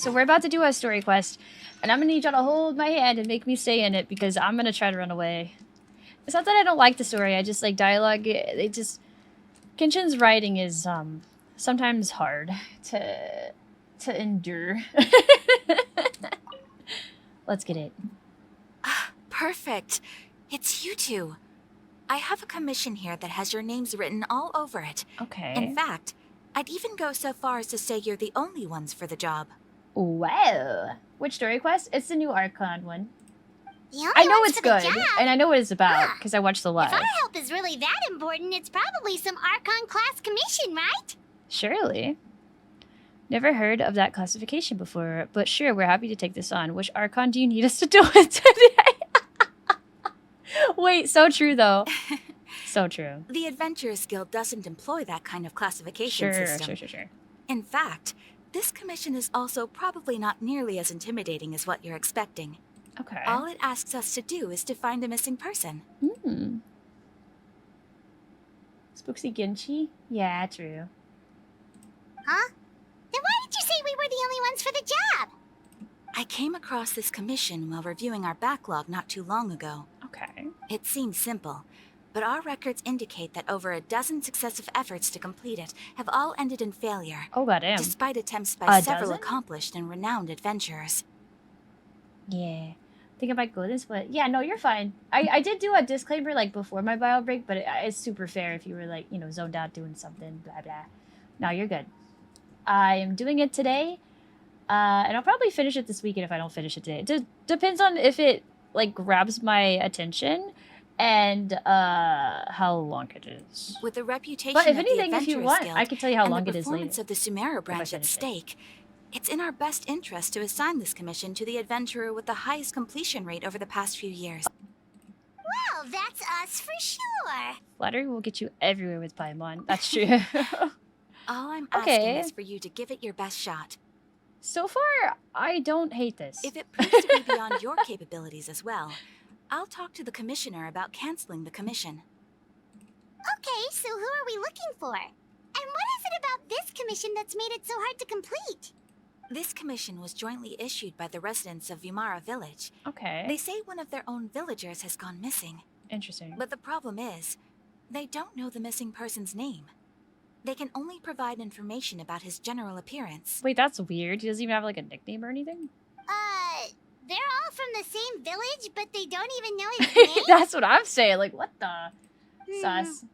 So we're about to do a story quest, and I'm gonna need y'all to hold my hand and make me stay in it because I'm gonna try to run away. It's not that I don't like the story, I just like dialogue. It just Genshin's writing is sometimes hard to endure. Let's get it. Perfect. It's you two. I have a commission here that has your names written all over it. Okay. In fact, I'd even go so far as to say you're the only ones for the job. Well, which story quest? It's the new Archon one. I know it's good, and I know what it's about because I watched the live. If our help is really that important, it's probably some Archon class commission, right? Surely. Never heard of that classification before, but sure, we're happy to take this on. Which Archon do you need us to do it today? Wait, so true though. So true. The Adventurers Guild doesn't employ that kind of classification system. Sure. In fact, this commission is also probably not nearly as intimidating as what you're expecting. Okay. All it asks us to do is to find a missing person. Spookzie Genshin? Yeah, true. Huh? Then why did you say we were the only ones for the job? I came across this commission while reviewing our backlog not too long ago. Okay. It seems simple, but our records indicate that over a dozen successive efforts to complete it have all ended in failure. Oh, goddamn. Despite attempts by A several dozen? accomplished and renowned adventurers. Yeah. Think about goodness, but yeah, no, you're fine. I did do a disclaimer like before my bio break, but it's super fair if you were like, you know, zoned out doing something, blah, blah. No, you're good. I am doing it today, and I'll probably finish it this weekend if I don't finish it today. It depends on if it like grabs my attention and how long it is. With the reputation But if of anything, the if you Adventurers want, Guild I can tell you how and long the it is performance later. of the Sumeru branch at finish it. stake, it's in our best interest to assign this commission to the adventurer with the highest completion rate over the past few years. Well, that's us for sure. Flattery will get you everywhere with Paimon. That's true. All I'm Okay. asking is for you to give it your best shot. So far, I don't hate this. If it proves to be beyond your capabilities as well, I'll talk to the commissioner about canceling the commission. Okay, so who are we looking for? And what is it about this commission that's made it so hard to complete? This commission was jointly issued by the residents of Vimara Village. Okay. They say one of their own villagers has gone missing. Interesting. But the problem is, they don't know the missing person's name. They can only provide information about his general appearance. Wait, that's weird. He doesn't even have like a nickname or anything? They're all from the same village, but they don't even know his name? That's what I'm saying. Like, what the? Sus.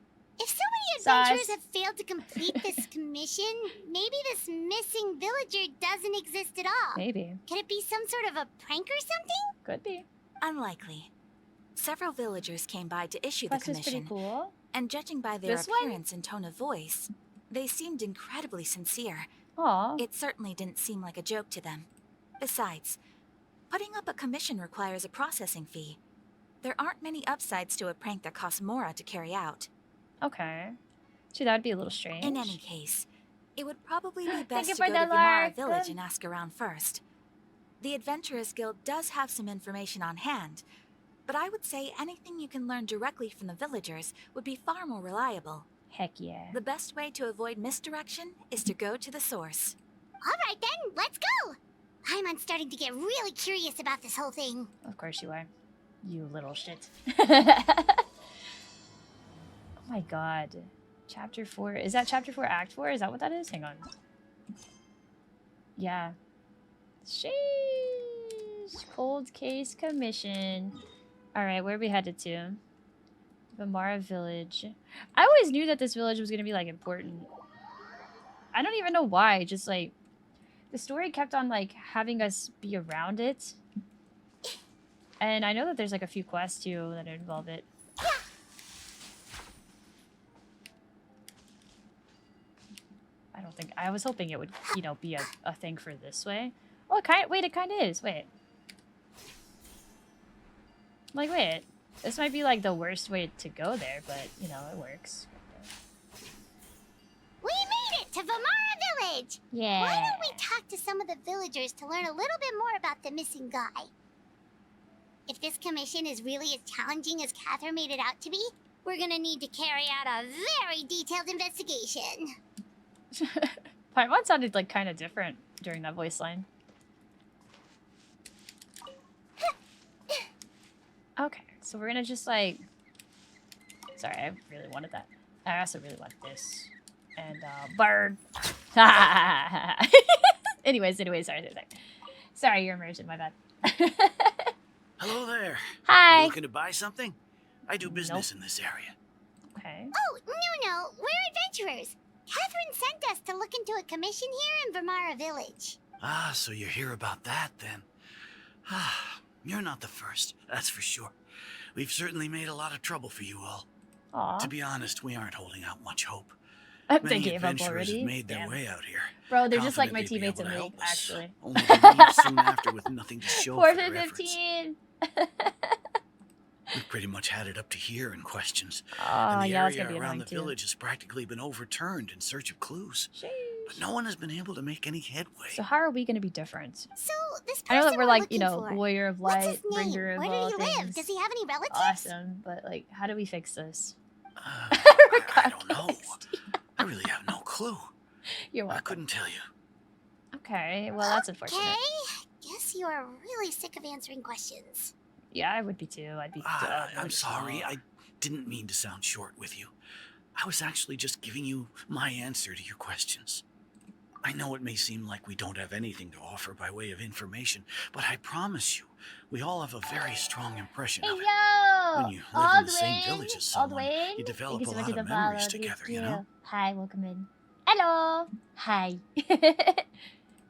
If so many adventurers have failed to complete this commission, maybe this missing villager doesn't exist at all. Maybe. Could it be some sort of a prank or something? Could be. Unlikely. Several villagers came by to issue the Quest is pretty commission, cool. and judging by their This one? appearance and tone of voice, they seemed incredibly sincere. Aw. It certainly didn't seem like a joke to them. Besides, putting up a commission requires a processing fee. There aren't many upsides to a prank that costs Mora to carry out. Okay. Gee, that would be a little strange. In any case, it would probably be best you to go for to the Vimara lark. Village and ask around first. The Adventurers Guild does have some information on hand, but I would say anything you can learn directly from the villagers would be far more reliable. Heck yeah. The best way to avoid misdirection is to go to the source. All right then, let's go. I'm starting to get really curious about this whole thing. Of course you are. You little shit. Oh my god. Chapter 4. Is that Chapter 4 Act 4? Is that what that is? Hang on. Yeah. Sheesh. Cold Case Commission. Alright, where are we headed to? Vimara Village. I always knew that this village was going to be, like, important. I don't even know why. Just, like, the story kept on, like, having us be around it. And I know that there's, like, a few quests, too, that involve it. I don't think... I was hoping it would, you know, be a thing for this way. Oh, it kind of... Wait, it kind of is. Wait. Like, wait. This might be, like, the worst way to go there, but, you know, it works. We made it to Vimara Village! Yeah. Why don't we talk to some of the villagers to learn a little bit more about the missing guy? If this commission is really as challenging as Catherine made it out to be, we're gonna need to carry out a very detailed investigation. Paimon sounded, like, kind of different during that voice line. Okay, so we're gonna just like. Sorry, I really wanted that. I also really want this. And bird. anyways, sorry. Sorry, you're immersion, my bad. Hello there. Hi. You looking to buy something? I do business in this area. Okay. Oh, no, we're adventurers. Catherine sent us to look into a commission here in Vermara Village. Ah, so you hear about that then. Ah, you're not the first, that's for sure. We've certainly made a lot of trouble for you all. Aw. To be honest, we aren't holding out much hope. They Many gave up adventurers already. have made their Damn. way out here. Bro, they're just like my confident they'd be teammates in able to League, help us, actually. only to leave soon after with nothing to show for their efforts. 4.15. We've pretty much had it up to here in questions. Oh, And the yeah, it's area gonna be around annoying the too. village has practically been overturned in search of clues. Sheesh. But no one has been able to make any headway. So how are we gonna be different? So, this I know person that we're we're like, looking for, warrior of what's light, his name? bringer of Where all did he live? things. Does he have any relatives? Awesome, but like, how do we fix this? I don't know. I really have no clue. You're I welcome. couldn't tell you. Okay, well that's unfortunate. Okay, guess you are really sick of answering questions. Yeah, I would be too. I'd be. I'm sorry. I didn't mean to sound short with you. I was actually just giving you my answer to your questions. I know it may seem like we don't have anything to offer by way of information, but I promise you, we all have a very strong impression Hey of it. yo! When you live in the same village as someone, Aldwin? you develop Thank a you so much lot for of the memories follow. together, Please you do. know? Hi, welcome in. Hello! Hi.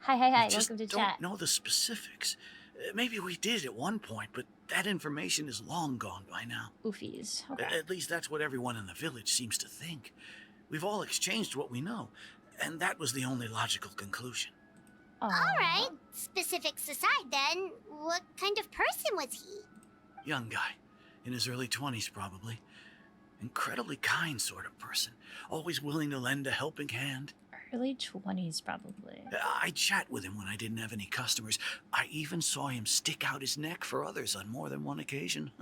Hi, We just welcome to don't chat. know the specifics. Maybe we did at one point, but that information is long gone by now. Oofies. Okay. At least that's what everyone in the village seems to think. We've all exchanged what we know, and that was the only logical conclusion. Aw. Alright, specifics aside then, what kind of person was he? Young guy, in his early 20s probably. Incredibly kind sort of person, always willing to lend a helping hand. Early 20s, probably. I'd chat with him when I didn't have any customers. I even saw him stick out his neck for others on more than one occasion.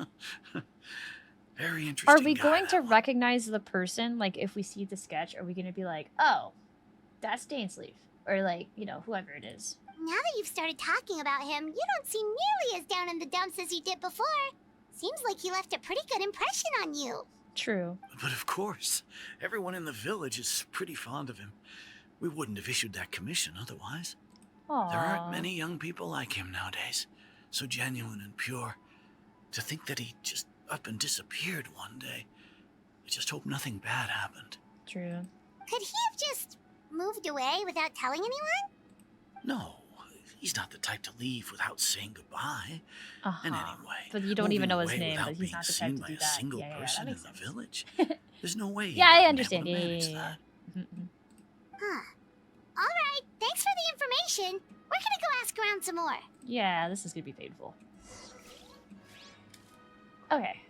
Very interesting. Are we guy, going to that one. recognize the person? Like, if we see the sketch, are we going to be like, oh, that's Dainslief? Or, like, whoever it is. Now that you've started talking about him, you don't seem nearly as down in the dumps as you did before. Seems like he left a pretty good impression on you. True. But of course, everyone in the village is pretty fond of him. We wouldn't have issued that commission otherwise. Aww. There aren't many young people like him nowadays. So genuine and pure. To think that he just up and disappeared one day. I just hope nothing bad happened. True. Could he have just moved away without telling anyone? No, he's not the type to leave without saying goodbye. Uh-huh. And anyway, But you don't even know his moving away name, but without he's being not the type seen to by do a that. single Yeah, person that in makes the sense. village. There's no way. Yeah, I he'd been able understand. to manage Yeah. that. Mhm. Huh. Alright, thanks for the information. We're gonna go ask around some more. Yeah, this is gonna be painful. Okay.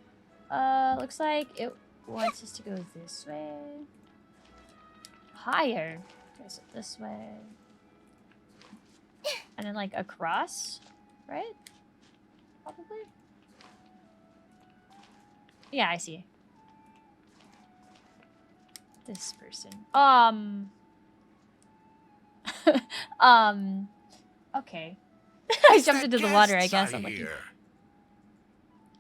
Looks like it wants us to go this way. Higher. Okay, so this way. And then like across, right? Probably. Yeah, I see. This person. Okay. I jumped into the water, I guess. I'm like,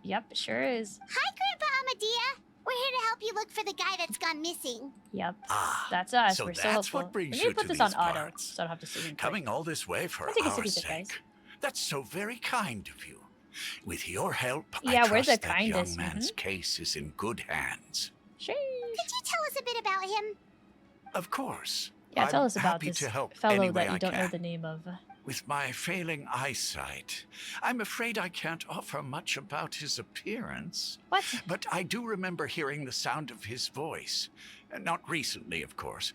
yep, it sure is. Hi, Grandpa Amadea. We're here to help you look for the guy that's gone missing. Yep. Ah, That's us. so We're so that's helpful. what brings Let me you put to this on these auto, parts. so I don't have to sit here. Coming all this way for I think it's a our piece of sake. guys. That's so very kind of you. With your help, Yeah, I we're trust the that young kindest, man's case is in good hands. Sheesh. Could you tell us a bit about him? Of course. Yeah, tell I'm us about happy this to help fellow any way that you I don't know can. the name of. With my failing eyesight, I'm afraid I can't offer much about his appearance. What? But I do remember hearing the sound of his voice. Not recently, of course.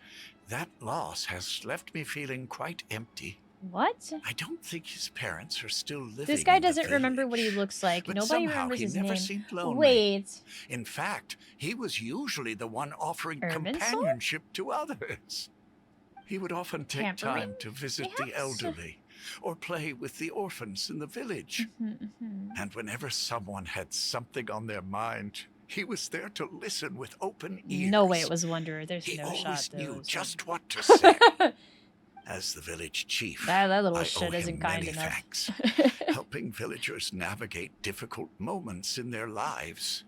That loss has left me feeling quite empty. What? I don't think his parents are still living. This guy in the doesn't remember what he village. looks like. But Nobody somehow remembers he his never name. seemed lonely. Wait. In fact, he was usually the one offering Irminsul? companionship to others. He would often take Tampering, time to visit the perhaps? elderly or play with the orphans in the village. Mhm, mhm. And whenever someone had something on their mind, he was there to listen with open ears. No way it was Wanderer. There's He no always shot, though. knew so- just what to say. As the village chief, That little I shit owe isn't him kind many enough. thanks. Helping villagers navigate difficult moments in their lives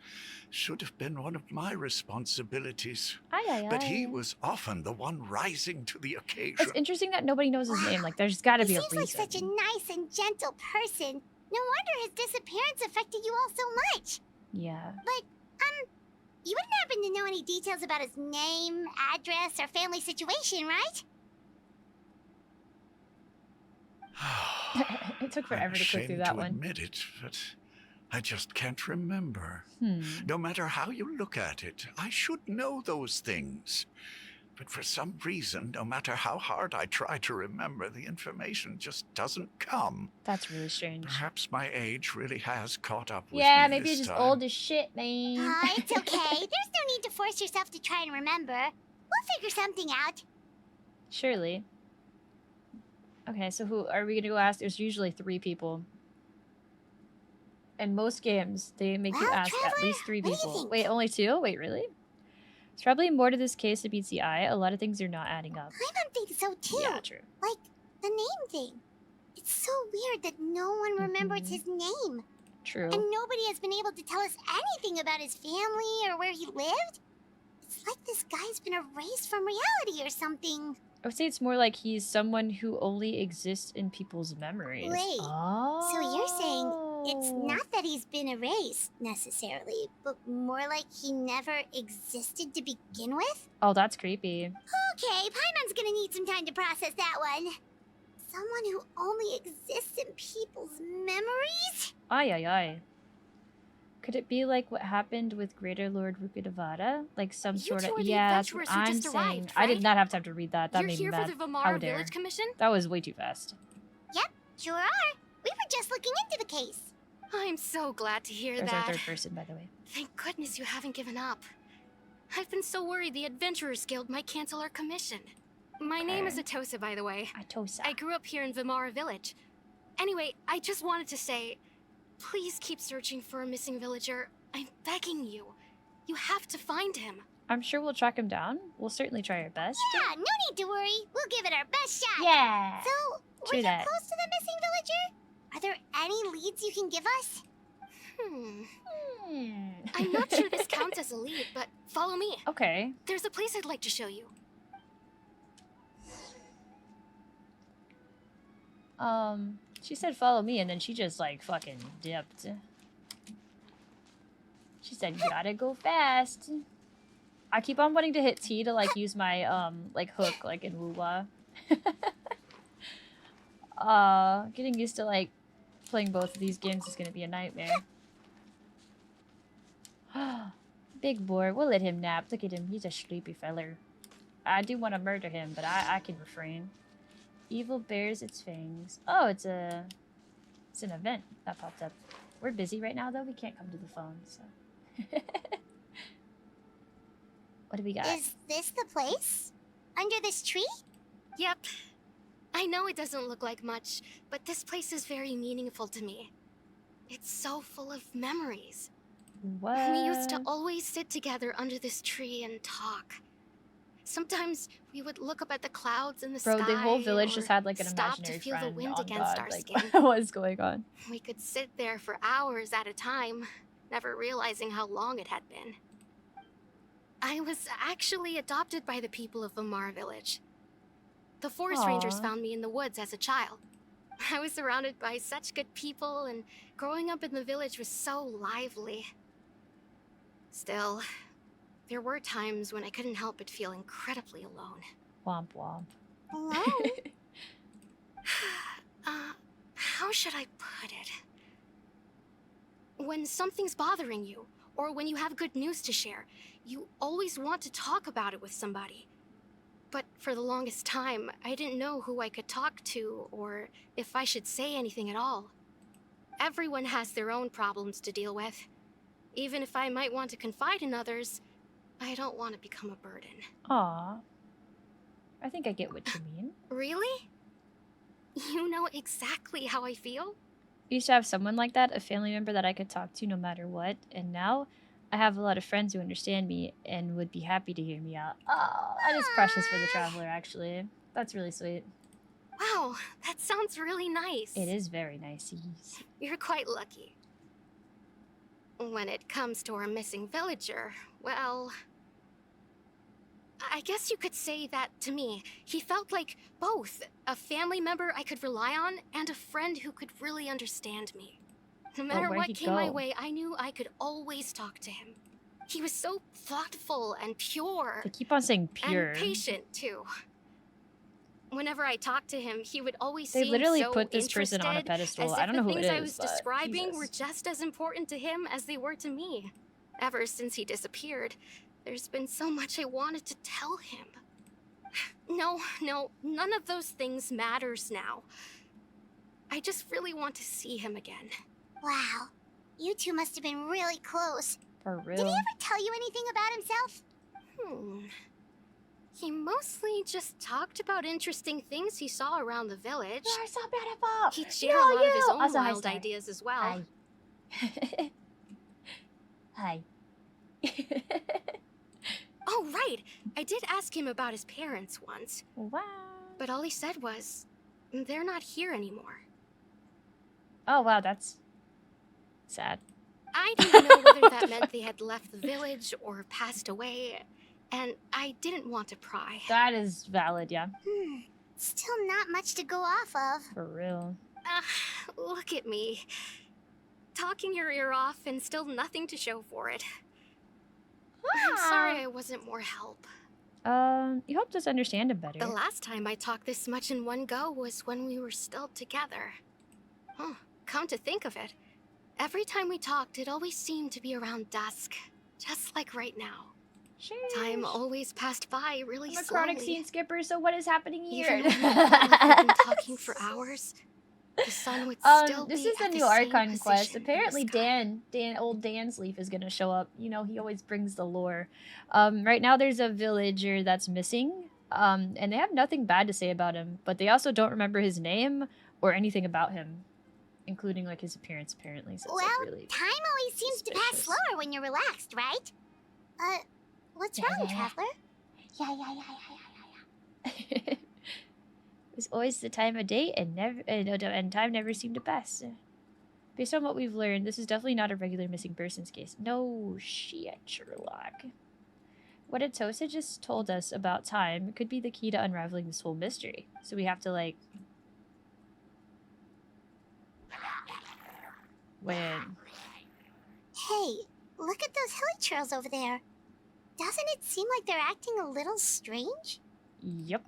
should have been one of my responsibilities. Ay, ay, But he ay. was often the one rising to the It's occasion. interesting that nobody knows his name. Wow. Like, there's got to He be a seems reason. like such a nice and gentle person. No wonder his disappearance affected you all so much. Yeah. You wouldn't happen to know any details about his name, address, or family situation, right? It took I'm forever to click through ashamed that to one. admit it, but I just can't remember. Hmm. No matter how you look at it, I should know those things. But for some reason, no matter how hard I try to remember, the information just doesn't come. That's really strange. Perhaps my age really has caught up with Yeah, me maybe this you're just time. old as shit, man. It's okay. There's no need to force yourself to try and remember. We'll figure something out. Surely. Okay, so who are we gonna go ask? There's usually 3 people. In most games, they make you Well, ask at Traveler, least 3 what do you people. think? Wait, only 2? Wait, really? There's probably more to this case than meets the eye. A lot of things are not adding up. Paimon thinks so too. Yeah, true. Like, the name thing. It's so weird that no one remembers Mhm. his name. True. And nobody has been able to tell us anything about his family or where he lived. It's like this guy's been erased from reality or something. I would say it's more like he's someone who only exists in people's memories. Wait, Oh. so you're saying it's not that he's been erased, necessarily, but more like he never existed to begin with? Oh, that's creepy. Okay, Paimon's gonna need some time to process that one. Someone who only exists in people's memories? Ay, ay, ay. Could it be like what happened with Greater Lord Rukadavara? Like some You sort two of... are the Yeah, that's what adventurers who I'm just saying. arrived, I did right? not have time to read that. That You're made here me for mad. the How Vamara dare. Village Commission? That was way too fast. Sure are. We were just looking into the case. I'm so glad to hear There's that. our 3rd person, by the way. Thank goodness you haven't given up. I've been so worried the Adventurers Guild might cancel our commission. My name is Okay. Atosa, by the way. Atosa. I grew up here in Vamara Village. Anyway, I just wanted to say, please keep searching for a missing villager. I'm begging you. You have to find him. I'm sure we'll track him down. We'll certainly try our best. Yeah, no need to worry. We'll give it our best shot. Yeah. So, were True you that. close to the missing villager? Are there any leads you can give us? I'm not sure this counts as a lead, but follow me. Okay. There's a place I'd like to show you. She said follow me, and then she just like fucking dipped. She said you gotta go fast. I keep on wanting to hit T to like use my like hook like in Wuwa. Getting used to like playing both of these games is gonna be a nightmare. Big boy, we'll let him nap. Look at him, he's a sleepy feller. I do want to murder him, but I can refrain. Evil bears its fangs. Oh, it's an event that popped up. We're busy right now though. We can't come to the phone, so. What do we got? Is this the place? Under this tree? Yep. I know it doesn't look like much, but this place is very meaningful to me. It's so full of memories. What? We used to always sit together under this tree and talk. Sometimes we would look up at the clouds in the Bro, sky. the whole village or just had like an stop imaginary to feel friend. the wind on against God. our Like, skin. what is going on? We could sit there for hours at a time, never realizing how long it had been. I was actually adopted by the people of Vamara Village. The forest rangers Aw. found me in the woods as a child. I was surrounded by such good people, and growing up in the village was so lively. Still, there were times when I couldn't help but feel incredibly alone. Womp womp. Alone? How should I put it? When something's bothering you, or when you have good news to share, you always want to talk about it with somebody. But for the longest time, I didn't know who I could talk to, or if I should say anything at all. Everyone has their own problems to deal with. Even if I might want to confide in others, I don't want to become a burden. Aw. I think I get what you mean. Really? You know exactly how I feel? I used to have someone like that, a family member that I could talk to no matter what, and now I have a lot of friends who understand me and would be happy to hear me out. Oh, that is precious for the traveler, actually. That's really sweet. Wow, that sounds really nice. It is very nice. You're quite lucky. When it comes to our missing villager, well, I guess you could say that to me. He felt like both a family member I could rely on and a friend who could really understand me. No matter where'd what he came my go? way, I knew I could always talk to him. He was so thoughtful and pure. They keep on saying pure. And patient, too. Whenever I talked to him, he would always They seem literally so put this person on a interested, pedestal. as I if don't know the who it things I is, was but describing Jesus. were just as important to him as they were to me. Ever since he disappeared, there's been so much I wanted to tell him. No, none of those things matters now. I just really want to see him again. Wow. You two must have been really close. For Did he real. ever tell you anything about himself? He mostly just talked about interesting things he saw around the village. You're so beautiful. He'd share a lot of his own Also, hi, wild Star. ideas as well. Hi. Hi. Oh, right! I did ask him about his parents once, Wow. but all he said was, they're not here anymore. Oh, wow, that's sad. I didn't know whether that meant they had left the village or passed away, and I didn't want to pry. That is valid, yeah. Still not much to go off of. For real. Look at me. Talking your ear off and still nothing to show for it. I'm sorry I wasn't more help. You helped us understand him better. The last time I talked this much in one go was when we were still together. Huh, come to think of it, every time we talked, it always seemed to be around dusk. Just like right now. Time always passed by really I'm a slowly. chronic scene skipper, so what is happening here? Even when we had been talking for hours, the sun would still this be is a at the new same Archon quest. position in the Apparently sky. old Dainslief is gonna show up. You know, he always brings the lore. Right now there's a villager that's missing. And they have nothing bad to say about him, but they also don't remember his name or anything about him, including like his appearance apparently. So it's Well, like really time always seems to pass suspicious. slower when you're relaxed, right? What's wrong, Traveler? Yeah. It was always the time of day, and time never seemed to pass. Based on what we've learned, this is definitely not a regular missing persons case. No shit, Sherlock. What Atosa just told us about time could be the key to unraveling this whole mystery. So we have to, like... When... Hey, look at those hilly trails over there. Doesn't it seem like they're acting a little strange? Yep.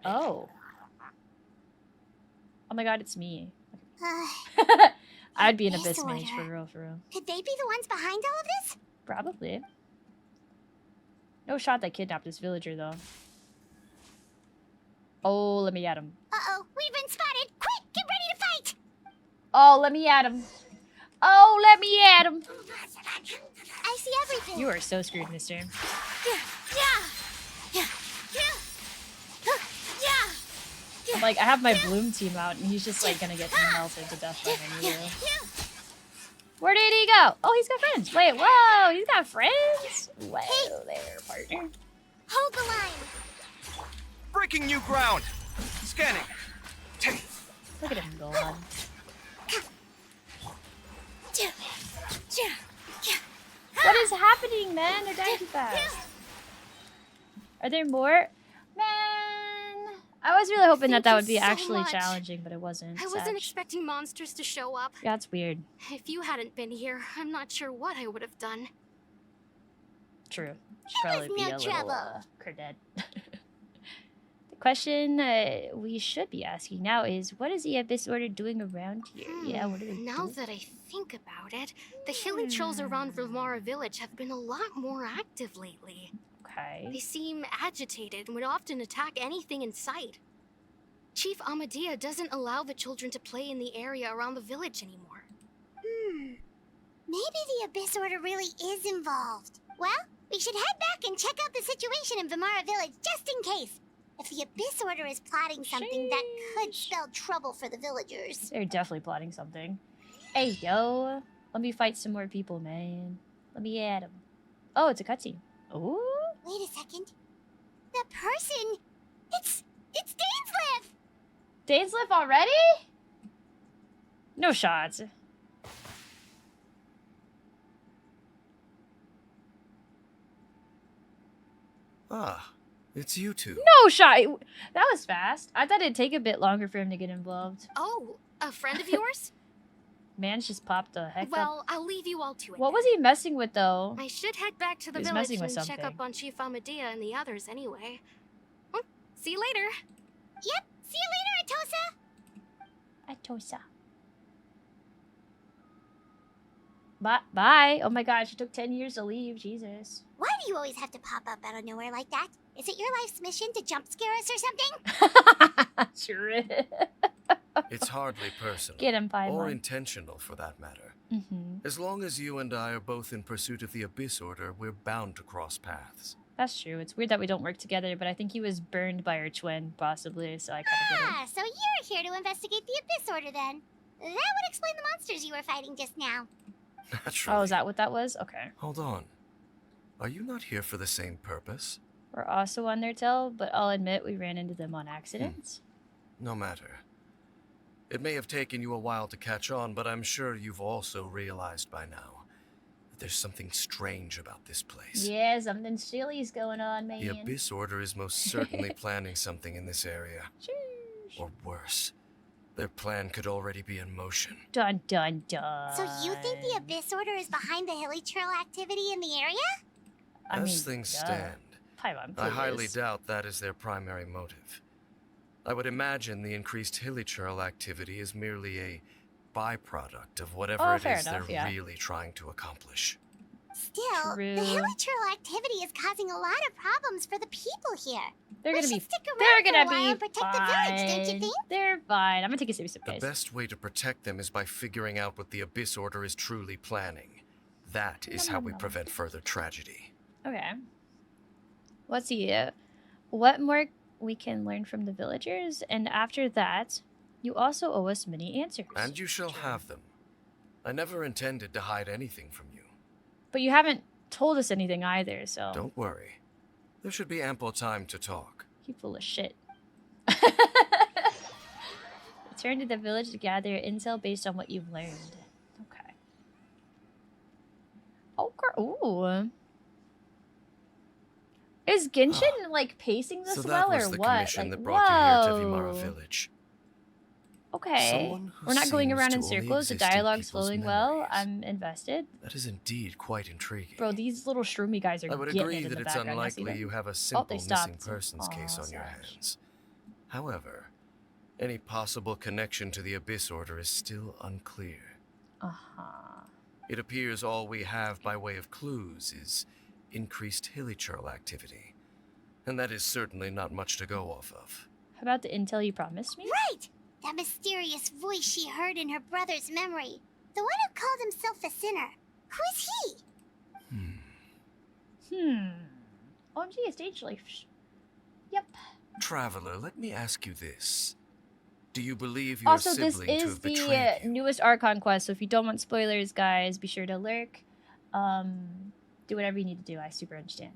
Oh. Oh my god, it's me. I'd be an abyss mage, for real, for real. Could they be the ones behind all of this? Probably. No shot they kidnapped this villager, though. Oh, let me at him. Uh-oh, we've been spotted! Quick, get ready to fight! Oh, let me at him. Oh, let me at him. I see everything. You are so screwed, mister. I'm like, I have my Bloom team out, and he's just, like, gonna get melted to death by me. Where did he go? Oh, he's got friends. Wait, whoa, he's got friends? Whoa there, partner. Hold the line. Breaking new ground. Scanning. Look at him go on. What is happening, man? They're dying too fast. Are there more? Man, I was really hoping that Thank would you be so actually much. challenging, but it wasn't. I wasn't Sad. expecting monsters to show up. Yeah, it's weird. If you hadn't been here, I'm not sure what I would have done. True. Should probably was be no a little trouble. credit. The question we should be asking now is, what is the Abyss Order doing around here? Yeah, what are they Now doing? that I think about it, the hilly trolls around Vilmara village have been a lot more active lately. They Okay. seem agitated and would often attack anything in sight. Chief Amadea doesn't allow the children to play in the area around the village anymore. Maybe the Abyss Order really is involved. Well, we should head back and check out the situation in Vimara Village just in case. If the Abyss Order is plotting something that could spell trouble for the villagers. They're definitely plotting something. Hey, yo. Let me fight some more people, man. Let me at them. Oh, it's a cutscene. Ooh. Wait a second. The person... It's It's Dainslief! Dainslief already? No shots. Ah, it's you two. No shot. That was fast. I thought it'd take a bit longer for him to get involved. Oh, a friend of yours? Man's just popped the heck up. Well, I'll leave you all to it. What was he messing with, though? I should head back to the He was village messing and with check up something. on Chief Amadea and the others anyway. Well, see you later. Yep, see you later, Atosa. Atosa. Bye. Oh my gosh, it took 10 years to leave. Jesus. Why do you always have to pop up out of nowhere like that? Is it your life's mission to jump scare us or something? Sure. It's hardly personal. Get him, Paimon. Or intentional, for that matter. As long as you and I are both in pursuit of the Abyss Order, we're bound to cross paths. That's true. It's weird that we don't work together, but I think he was burned by her twin, possibly, so I kind of get it. Ah, so you're here to investigate the Abyss Order then. That would explain the monsters you were fighting just now. Naturally. Oh, is that what that was? Okay. Hold on. Are you not here for the same purpose? We're also on their tail, but I'll admit we ran into them on accident. No matter. It may have taken you a while to catch on, but I'm sure you've also realized by now that there's something strange about this place. Yeah, something silly's going on, man. The Abyss Order is most certainly planning something in this area. Sheesh. Or worse, their plan could already be in motion. Dun dun dun. So you think the Abyss Order is behind the hilly trail activity in the area? As things stand, Paimon, I highly please. doubt that is their primary motive. I would imagine the increased hilly trail activity is merely a byproduct of whatever Oh, it fair is enough, they're yeah. really trying to accomplish. Still, True. the hilly trail activity is causing a lot of problems for the people here. They're We gonna be. should stick around They're for a gonna while be and protect the village, don't you fine. think? They're fine. I'm gonna take a serious sip, The guys. best way to protect them is by figuring out what the Abyss Order is truly planning. That is how we prevent further tragedy. Okay. Let's see. What more we can learn from the villagers, and after that, you also owe us many answers. And you shall have them. I never intended to hide anything from you. But you haven't told us anything either, so. Don't worry. There should be ample time to talk. You full of shit. Return to the village to gather intel based on what you've learned. Okay. Okay. Ooh. Is Genshin like pacing this So well that was or the what? commission Like, that brought you here to whoa. Vimara Village. Okay. Someone who We're not going seems around to in only circles. The exist in dialogue's people's flowing well. memories. I'm invested. That is indeed quite intriguing. Bro, these little shroomy guys are I would getting agree it in that the it's background. I see unlikely them. you have a they simple missing stopped. persons case Aw, on your Sash. hands. However, any possible connection to the Abyss Order is still unclear. Uh-huh. It appears all we have by way of clues is increased hilly churl activity. And that is certainly not much to go off of. How about the intel you promised me? Right! That mysterious voice she heard in her brother's memory. The one who called himself a sinner. Who is he? OMG, it's Dainslief. Yep. Traveler, let me ask you this. Do you believe your Also, this sibling to is have the betrayed you? newest Archon quest, so if you don't want spoilers, guys, be sure to lurk. Do whatever you need to do. I super understand.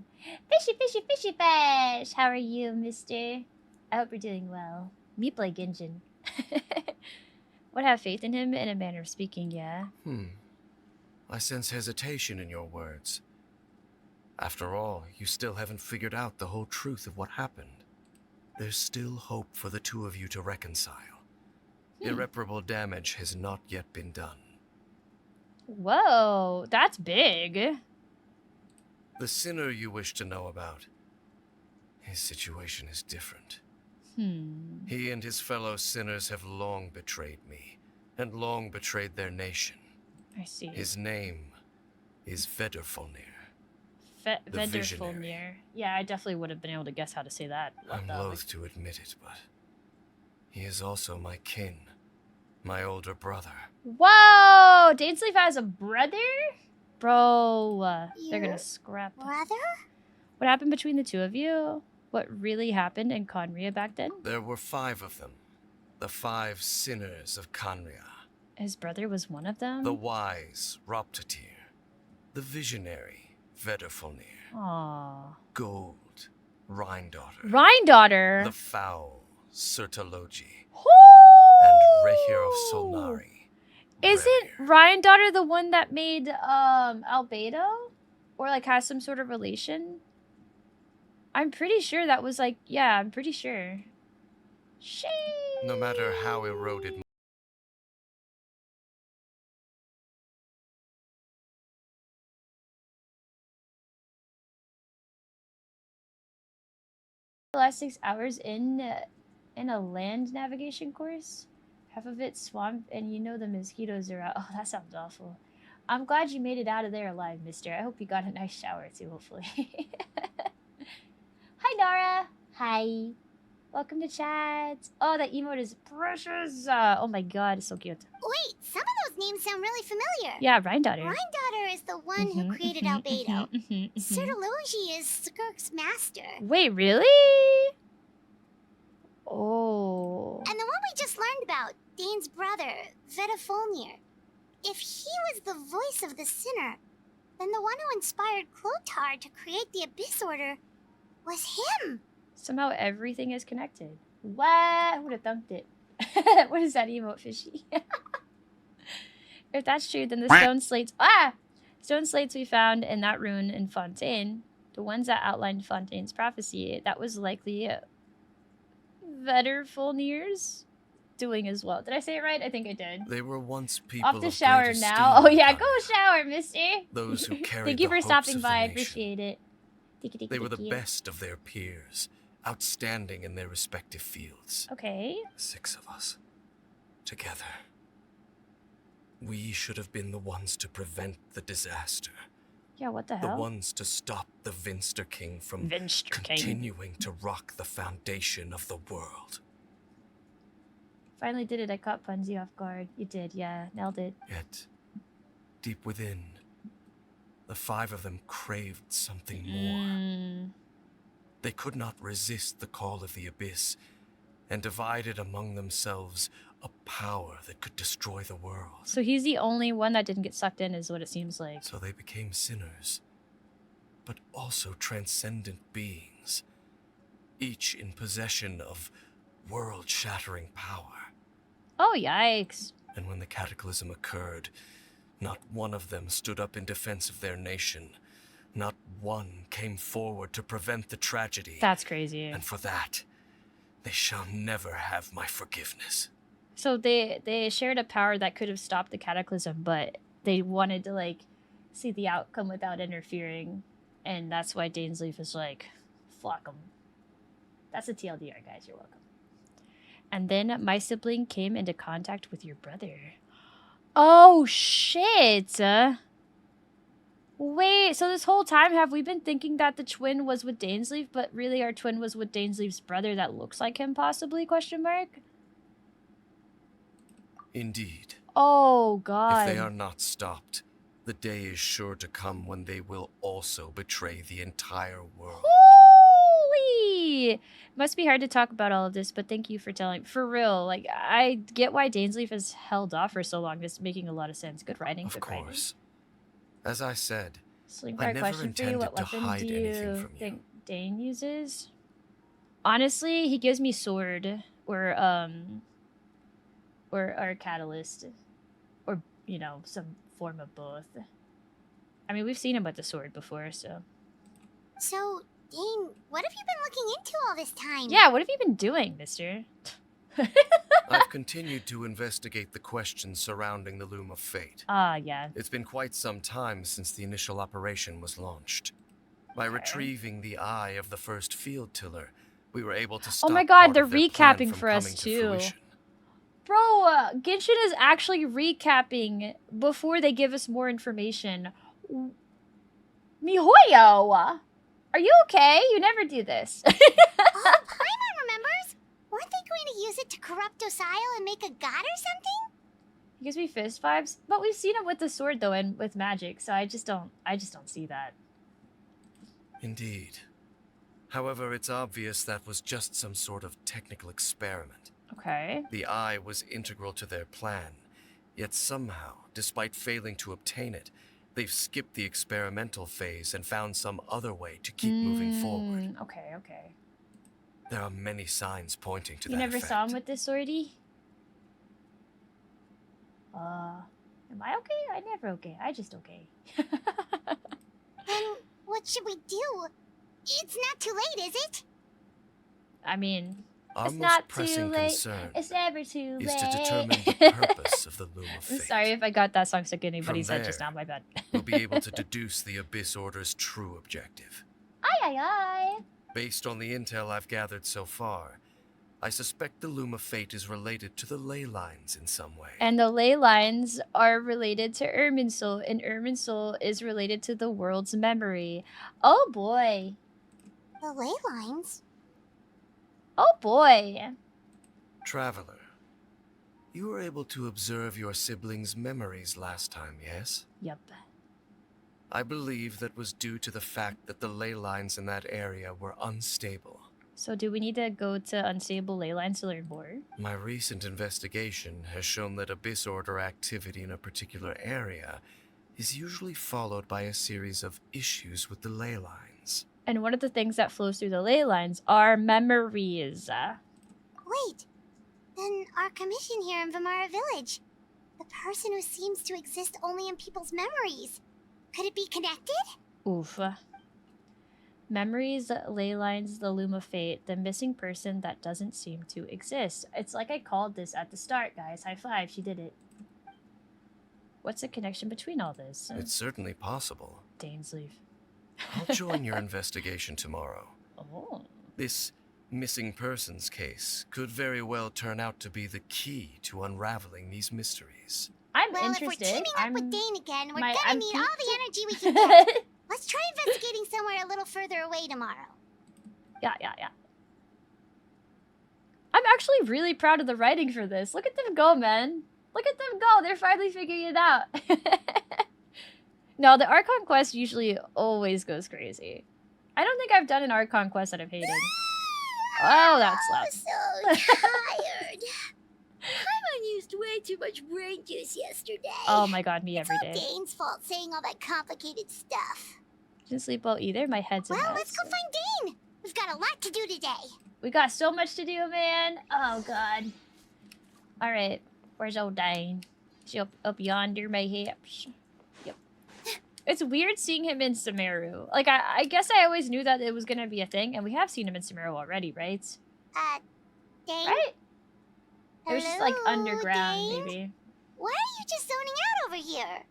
Fishy, fishy, fishy fish! How are you, mister? I hope you're doing well. Me play Genshin. Would have faith in him in a manner of speaking, yeah? I sense hesitation in your words. After all, you still haven't figured out the whole truth of what happened. There's still hope for the two of you to reconcile. Irreparable damage has not yet been done. Whoa, that's big. The sinner you wish to know about, his situation is different. He and his fellow sinners have long betrayed me, and long betrayed their nation. I see. His name is Vedderfolnir. Vendor visionary. Fulnir. Yeah, I definitely would have been able to guess how to say that. I'm loath to admit it, but he is also my kin, my older brother. Whoa! Dainslief has a brother? Bro, they're Your gonna scrap. Brother? What happened between the two of you? What really happened in Conria back then? There were 5 of them, the 5 sinners of Conria. His brother was one of them? The wise, Roptatir. The visionary, Vedderfolnir. Aww. Gold, Rhine daughter. Rhine daughter? The foul, Sertologi, and Rehir of Solnari. Isn't Rehir. Ryan daughter the one that made Albedo? Or like has some sort of relation? I'm pretty sure that was like, yeah, I'm pretty sure. Shit. No matter how eroded The last 6 hours in a land navigation course, half of it swamp, and you know the mosquitoes are out. Oh, that sounds awful. I'm glad you made it out of there alive, mister. I hope you got a nice shower too, hopefully. Hi, Nara. Hi. Welcome to chat. Oh, that emote is precious. Oh my god, it's so cute. Wait, some of those names sound really familiar. Yeah, Ryan daughter. Ryan daughter is the one who created Albedo. Mhm. Sertologi is Skirk's master. Wait, really? Oh. And the one we just learned about, Dane's brother, Vetafolnir. If he was the voice of the sinner, then the one who inspired Clotar to create the Abyss Order was him. Somehow everything is connected. What? Who would have thumped it? What is that emote, fishy? If that's true, then the stone slates... Stone slates we found in that rune in Fontaine, the ones that outlined Fontaine's prophecy, that was likely Vetafolnir's doing as well. Did I say it right? I think I did. they were once people Off the of shower great now. esteem Oh yeah, in go Kyra. shower, mister. Those who carried Thank you the for hopes stopping of the by. I nation. appreciate it. Thank you. They were the thank you. best of their peers, outstanding in their respective fields. Okay. 6 of us, together. We should have been the ones to prevent the disaster. Yeah, what the The hell? ones to stop the Vinster King from Vinster King. continuing to rock the foundation of the world. Finally did it. I caught Punzi off guard. You did, yeah. Nailed it. Yet, deep within, the 5 of them craved something more. They could not resist the call of the Abyss, and divided among themselves a power that could destroy the world. So he's the only one that didn't get sucked in, is what it seems like. So they became sinners, but also transcendent beings, each in possession of world-shattering power. Oh, yikes. And when the cataclysm occurred, not one of them stood up in defense of their nation. Not one came forward to prevent the tragedy. That's crazy. And for that, they shall never have my forgiveness. So they shared a power that could have stopped the cataclysm, but they wanted to, like, see the outcome without interfering. And that's why Dainslief is like, flock 'em. That's a TLDR, guys. You're welcome. And then my sibling came into contact with your brother. Oh, shit. Wait, so this whole time have we been thinking that the twin was with Dainslief, but really our twin was with Dainsleif's brother that looks like him possibly, question mark? Indeed. Oh, God. If they are not stopped, the day is sure to come when they will also betray the entire world. Holy! Must be hard to talk about all of this, but thank you for telling. For real, like, I get why Dainslief has held off for so long. This is making a lot of sense. Good writing, Of good writing. course. As I said, Sling I fire never question for you. What intended to weapon hide do anything you from you. think Dane uses? Honestly, he gives me sword or catalyst, or you know, some form of both. I mean, we've seen him with the sword before, so. So, Dane, what have you been looking into all this time? Yeah, what have you been doing, mister? I've continued to investigate the questions surrounding the Loom of Fate. Ah, yeah. It's been quite some time since the initial operation was launched. By retrieving the eye of the first field tiller, we were able to stop Oh my god, part they're of their plan recapping from for us coming to too. fruition. Bro, Genshin is actually recapping before they give us more information. Mihoyo! Are you okay? You never do this. Oh, Paimon remembers? Weren't they going to use it to corrupt Dosile and make a god or something? He gives me fist vibes, but we've seen him with the sword though, and with magic, so I just don't see that. Indeed. However, it's obvious that was just some sort of technical experiment. Okay. The eye was integral to their plan, yet somehow, despite failing to obtain it, they've skipped the experimental phase and found some other way to keep moving forward. Okay. There are many signs pointing to You that never effect. saw him with this swordie? Am I okay? I never okay. I just okay. Then what should we do? It's not too late, is it? I mean, Our it's most not too pressing late. concern It's never too late. is to determine the purpose of the Loom of I'm Fate. sorry if I got that song stuck in anybody's From head just there, now. My bad. We'll be able to deduce the Abyss Order's true objective. Aye, aye, aye. Based on the intel I've gathered so far, I suspect the Loom of Fate is related to the ley lines in some way. And the ley lines are related to Irminsul, and Irminsul is related to the world's memory. Oh boy. The ley lines? Oh boy. Traveler, you were able to observe your siblings' memories last time, yes? Yup. I believe that was due to the fact that the ley lines in that area were unstable. So do we need to go to unstable ley lines to learn more? My recent investigation has shown that Abyss Order activity in a particular area is usually followed by a series of issues with the ley lines. And one of the things that flows through the ley lines are memories. Wait. Then our commission here in Vimara Village. The person who seems to exist only in people's memories. Could it be connected? Oof. Memories, ley lines, the Loom of Fate, the missing person that doesn't seem to exist. It's like I called this at the start, guys. High five, she did it. What's the connection between all this? It's certainly possible. Dainslief. I'll join your investigation tomorrow. Oh. This missing persons case could very well turn out to be the key to unraveling these mysteries. I'm Well, interested. if we're teaming up with Dane again, we're my- gonna I'm need all the peaked. energy we can get. Let's try investigating somewhere a little further away tomorrow. Yeah. I'm actually really proud of the writing for this. Look at them go, man. Look at them go. They're finally figuring it out. No, the Archon quest usually always goes crazy. I don't think I've done an Archon quest that I've hated. Oh, that's loud. So tired. Paimon used way too much brain juice yesterday. Oh my god, me every It's all day. Dane's fault saying all that complicated stuff. Didn't sleep well either. My head's a Well, mess. let's go find Dane. We've got a lot to do today. We got so much to do, man. Oh god. All right, where's old Dane? She up yonder, my hips. Yep. It's weird seeing him in Sumeru. Like I guess I always knew that it was gonna be a thing, and we have seen him in Sumeru already, right? Dane? Right? It was just like Hello, underground, Dane? maybe. Why are you just zoning out over here?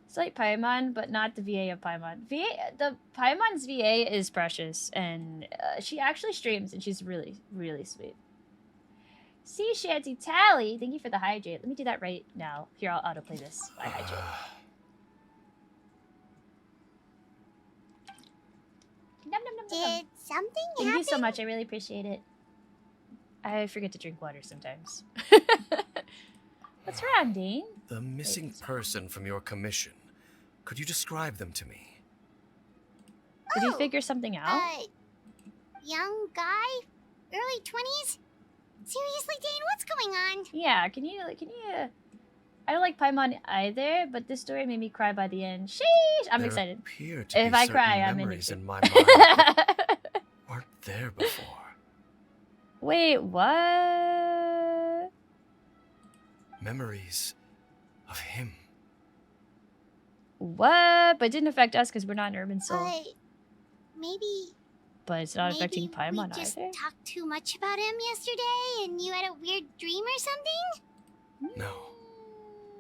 It's like Paimon, but not the VA of Paimon. The Paimon's VA is precious, and she actually streams, and she's really, really sweet. See, Shanty Tally, thank you for the hydrate. Let me do that right now. Here, I'll autoplay this. I hydrate. Nom, nom, nom, nom, nom. Did something Thank happen? you so much. I really appreciate it. I forget to drink water sometimes. What's wrong, Dean? The missing person from your commission. Could you describe them to me? Did you Oh, figure something out? Young guy? Early 20s? Seriously, Dane, what's going on? Yeah, can you... I don't like Paimon either, but this story made me cry by the end. Sheesh! I'm There excited. appear to If be I certain cry, I'm memories into in it. my mind that weren't there before. Wait, what? Memories of him. What? But it didn't affect us because we're not an urban soul. Maybe... But it's not affecting maybe Paimon we just either. talked too much about him yesterday and you had a weird dream or something? No,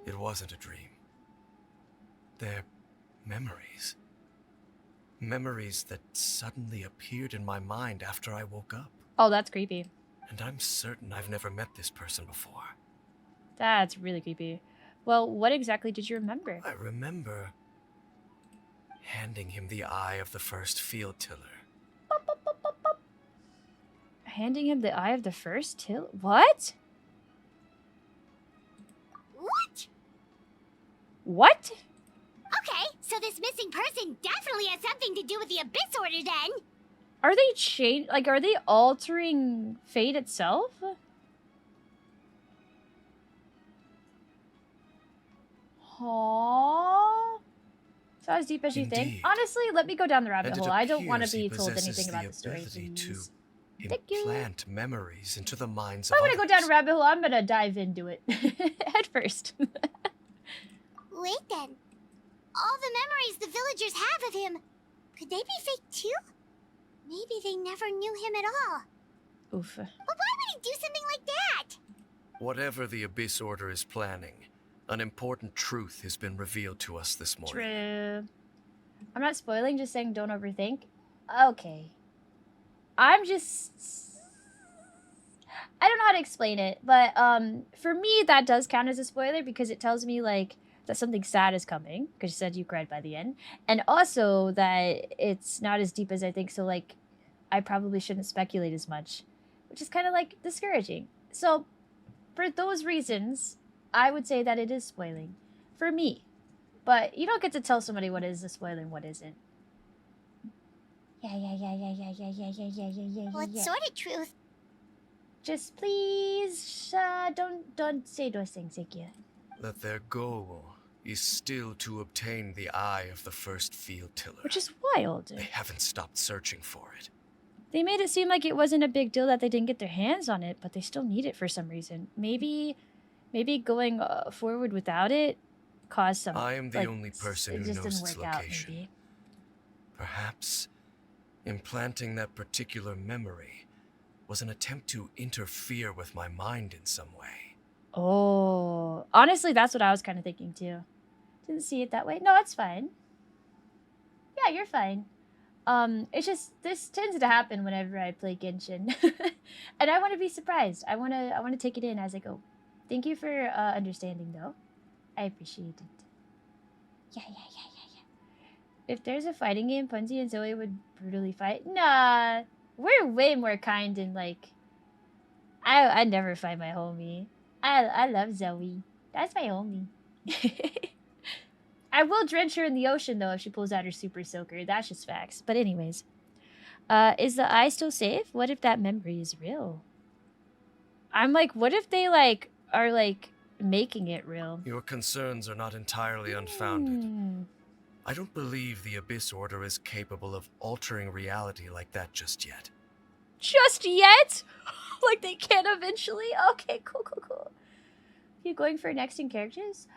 it wasn't a dream. They're memories. Memories that suddenly appeared in my mind after I woke up. Oh, that's creepy. And I'm certain I've never met this person before. That's really creepy. Well, what exactly did you remember? I remember handing him the eye of the first field tiller. Handing him the eye of the first till? What? What? What? Okay, so this missing person definitely has something to do with the Abyss Order then. Are they are they altering fate itself? Aww. So as deep as you think? Indeed. Honestly, let me go down the rabbit And it hole. I don't want to appears he be told possesses anything the about the story, ability to please. Thank you. Implant memories into the minds If of I'm others. gonna go down a rabbit hole, I'm gonna dive into it head first. Wait then. All the memories the villagers have of him, could they be fake too? Maybe they never knew him at all. Oof. But why would he do something like that? Whatever the Abyss Order is planning, an important truth has been revealed to us this morning. True. I'm not spoiling, just saying don't overthink. Okay. I don't know how to explain it, but for me that does count as a spoiler because it tells me like that something sad is coming because you said you cried by the end, and also that it's not as deep as I think, so like I probably shouldn't speculate as much, which is kind of like discouraging. So for those reasons, I would say that it is spoiling for me, but you don't get to tell somebody what is a spoiler and what isn't. Yeah. What sort of truth? Just please, don't say those things, thank you. That their goal is still to obtain the eye of the first field tiller. Which is wild. They haven't stopped searching for it. They made it seem like it wasn't a big deal that they didn't get their hands on it, but they still need it for some reason. Maybe going forward without it caused some. I am the like, only person it who just knows didn't its work out, location. maybe. Perhaps implanting that particular memory was an attempt to interfere with my mind in some way. Oh, honestly, that's what I was kind of thinking too. Didn't see it that way. No, it's fine. Yeah, you're fine. It's just this tends to happen whenever I play Genshin, and I want to be surprised. I want to take it in as I go. Thank you for understanding, though. I appreciate it. Yeah. If there's a fighting game, Punzi and Zoe would brutally fight. Nah, we're way more kind and like. I never fight my homie. I love Zoe. That's my homie. I will drench her in the ocean though if she pulls out her super soaker. That's just facts. But anyways, is the eye still safe? What if that memory is real? I'm like, what if they like are like making it real? Your concerns are not entirely unfounded. Hmm. I don't believe the Abyss Order is capable of altering reality like that just yet. Just yet? Like they can eventually? Okay, cool. You going for next in characters?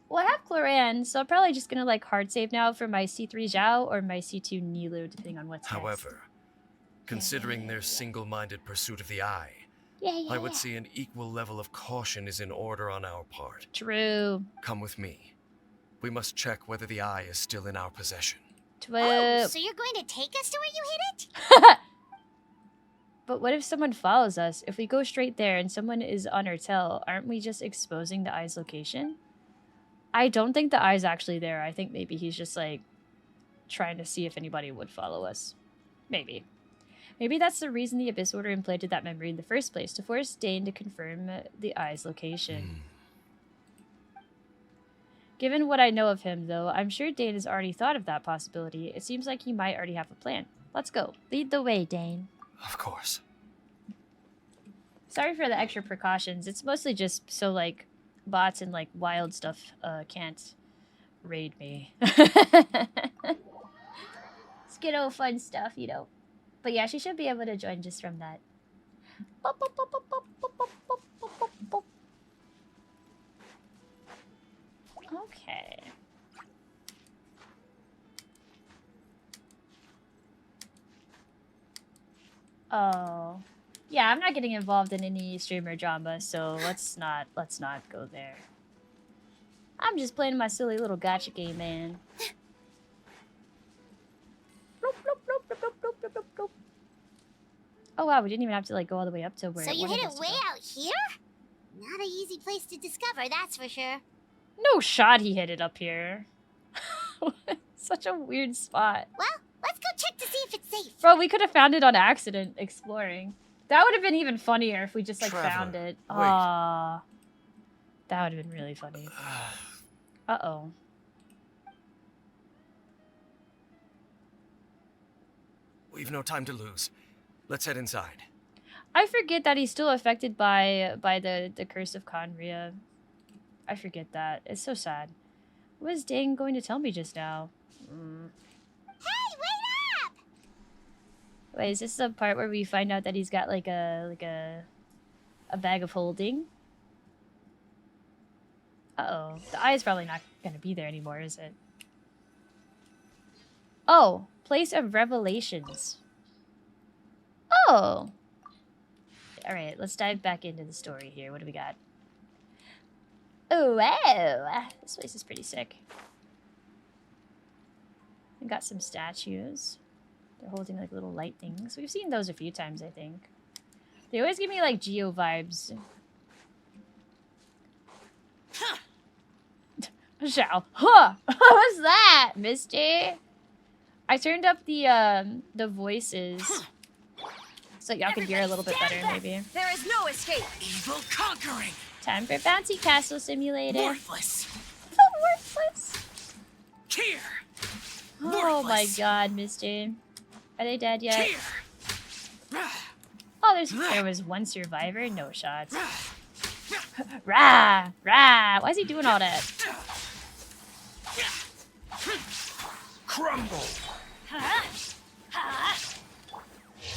Well, I have Cloran, so I'm probably just gonna like hard save now for my C3 Zhao or my C2 Nilou, depending on what's However, considering their single-minded pursuit of the eye, next. I would say an equal level of caution is in order on our part. True. Come with me. We must check whether the eye is still in our possession. Oh, so you're going to take us to where you hid it? But what if someone follows us? If we go straight there and someone is on our tail, aren't we just exposing the eye's location? I don't think the eye's actually there. I think maybe he's just like trying to see if anybody would follow us. Maybe. Maybe that's the reason the Abyss Order implanted that memory in the first place, to force Dane to confirm the eye's location. Given what I know of him, though, I'm sure Dane has already thought of that possibility. It seems like he might already have a plan. Let's go. Lead the way, Dane. Of course. Sorry for the extra precautions. It's mostly just so, like, bots and, like, wild stuff can't raid me. Skiddo fun stuff, you know. But yeah, she should be able to join just from that. Okay. Oh. Yeah, I'm not getting involved in any streamer drama, so let's not go there. I'm just playing my silly little gacha game, man. Oh wow, we didn't even have to like go all the way up to where. So you wanted hid us it to way go. out here? Not an easy place to discover, that's for sure. No shot he hid it up here. Such a weird spot. Well, let's go check to see if it's safe. Bro, we could have found it on accident exploring. That would have been even funnier if we just like found Traveler, it. wait. Aww. That would have been really funny. Uh-oh. We've no time to lose. Let's head inside. I forget that he's still affected by the curse of Conria. I forget that. It's so sad. What was Dane going to tell me just now? Hey, wait up! Wait, is this the part where we find out that he's got like a bag of holding? Uh-oh. The eye is probably not gonna be there anymore, is it? Oh, place of revelations. Oh! Alright, let's dive back into the story here. What do we got? Oh, wow! This place is pretty sick. We got some statues. They're holding like little light things. We've seen those a few times, I think. They always give me like Geo vibes. Shao. Huh! What was that, mister? I turned up the voices so y'all can hear a little bit better, maybe. There is no escape. Evil conquering. Time for Bouncy Castle Simulator. Worthless. Worthless. Cheer. Oh my Worthless. god, mister. Are they dead yet? Cheer. Oh, there was one survivor? No shots. Rah! Rah! Why is he doing all that? Crumble.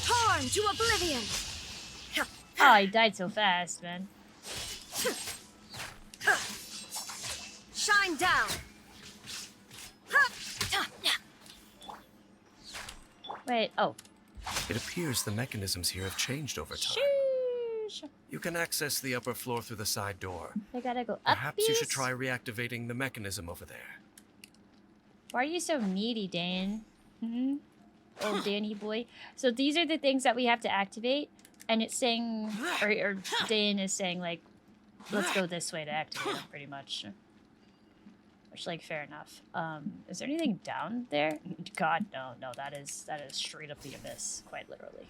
Torn to oblivion. Oh, he died so fast, man. Shine down. Wait, oh. It appears the mechanisms here have changed over time. Sheesh. You can access the upper floor through the side door. I gotta go up. Perhaps you should try reactivating the mechanism over there. Why are you so needy, Dan? Hmm? Oh, Danny boy. So these are the things that we have to activate, and it's saying, or Dan is saying, like, let's go this way to activate them, pretty much. Which, like, fair enough. Is there anything down there? God, no, that is straight up the abyss, quite literally.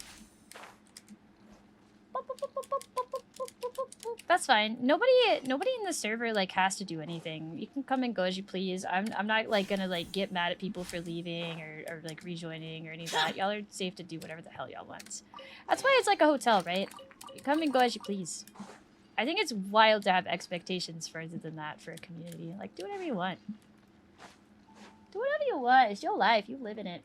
That's fine. Nobody in the server like has to do anything. You can come and go as you please. I'm not like gonna like get mad at people for leaving or like rejoining or any of that. Y'all are safe to do whatever the hell y'all want. That's why it's like a hotel, right? You come and go as you please. I think it's wild to have expectations further than that for a community. Like, do whatever you want. Do whatever you want. It's your life. You live in it.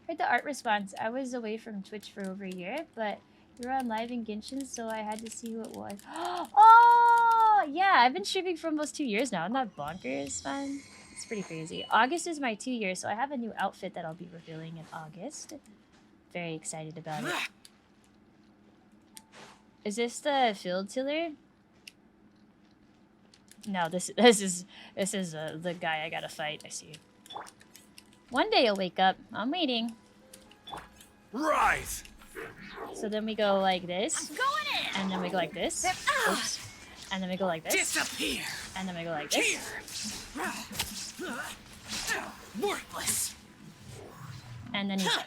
Heard the art response. I was away from Twitch for over a year, but you were on live in Genshin, so I had to see who it was. Oh, yeah. I've been streaming for almost 2 years now. Isn't that bonkers, man? It's pretty crazy. August is my 2 years, so I have a new outfit that I'll be revealing in August. Very excited about it. Is this the field tiller? No, this is the guy I gotta fight. I see. One day you'll wake up. I'm waiting. Rise. So then we go like this, Going in. and then we go like this. Oops. And then we go like this, Disappear. and then we go like this. Cheer. Worthless. And then he's dead.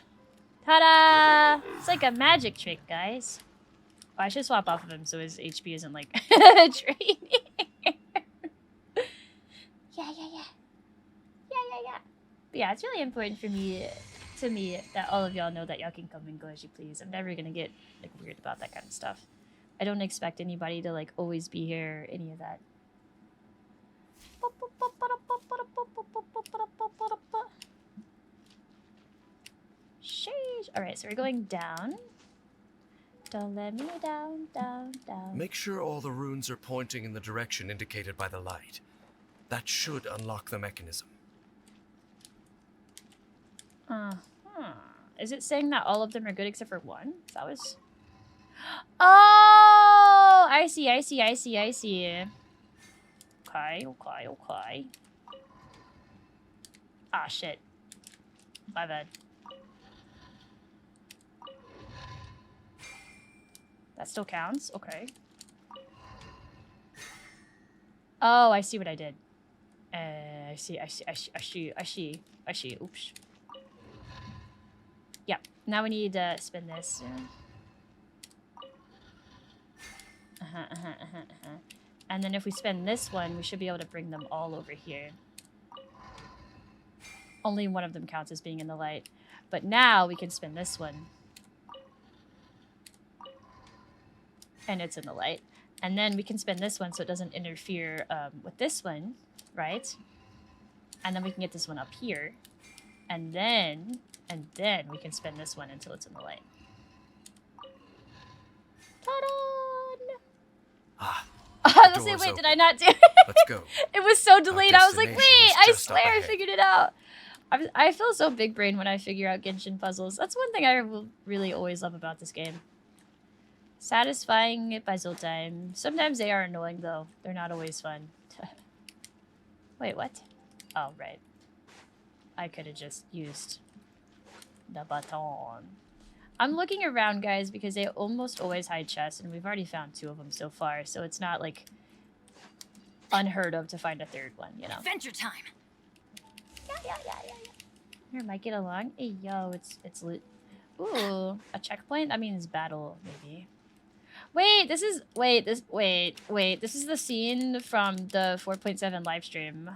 Ta-da! It's like a magic trick, guys. Oh, I should swap off of him so his HP isn't like draining. Yeah. But yeah, it's really important for me that all of y'all know that y'all can come and go as you please. I'm never gonna get like weird about that kind of stuff. I don't expect anybody to like always be here or any of that. Sheesh. Alright, so we're going down. Don't let me down. Make sure all the runes are pointing in the direction indicated by the light. That should unlock the mechanism. Is it saying that all of them are good except for one? That was... Oh! I see. Okay. Ah, shit. My bad. That still counts? Okay. Oh, I see what I did. I see. Oops. Yeah. Now we need to spin this. And then if we spin this one, we should be able to bring them all over here. Only one of them counts as being in the light. But now we can spin this one. And it's in the light. And then we can spin this one so it doesn't interfere with this one, right? And then we can get this one up here. And then And then we can spin this one until it's in the light. Ta-da! Ah, I was door's like, wait, open. did I not do it? let's go. It was so delayed. I was like, destination wait, is I just up swear I ahead. figured it out. I feel so big brain when I figure out Genshin puzzles. That's one thing I will really always love about this game. Satisfying puzzle time. Sometimes they are annoying, though. They're not always fun. Wait, what? Oh, right. I could have just used the baton. I'm looking around, guys, because they almost always hide chests, and we've already found 2 of them so far, so it's not, like, unheard of to find a 3rd one, you know? Adventure time. Yeah. Here, might get along. Hey, yo, it's lit. Ooh, a checkpoint? That means battle, maybe. Wait, this is the scene from the 4.7 live stream.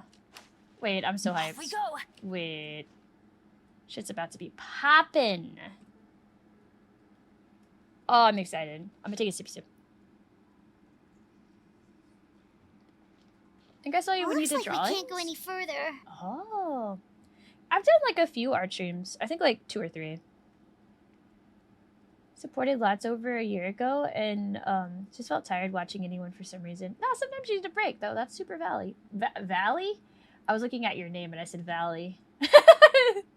Wait, I'm so hyped. Off we go. Wait. Shit's about to be poppin'. Oh, I'm excited. I'm gonna take a sippy sip. I think I saw you when you Looks did like drawings. we can't go any further. Oh. I've done like a few art streams. I think like 2 or 3. Supported lots over a year ago and just felt tired watching anyone for some reason. No, sometimes you need a break though. That's super Valley. Valley? I was looking at your name and I said Valley.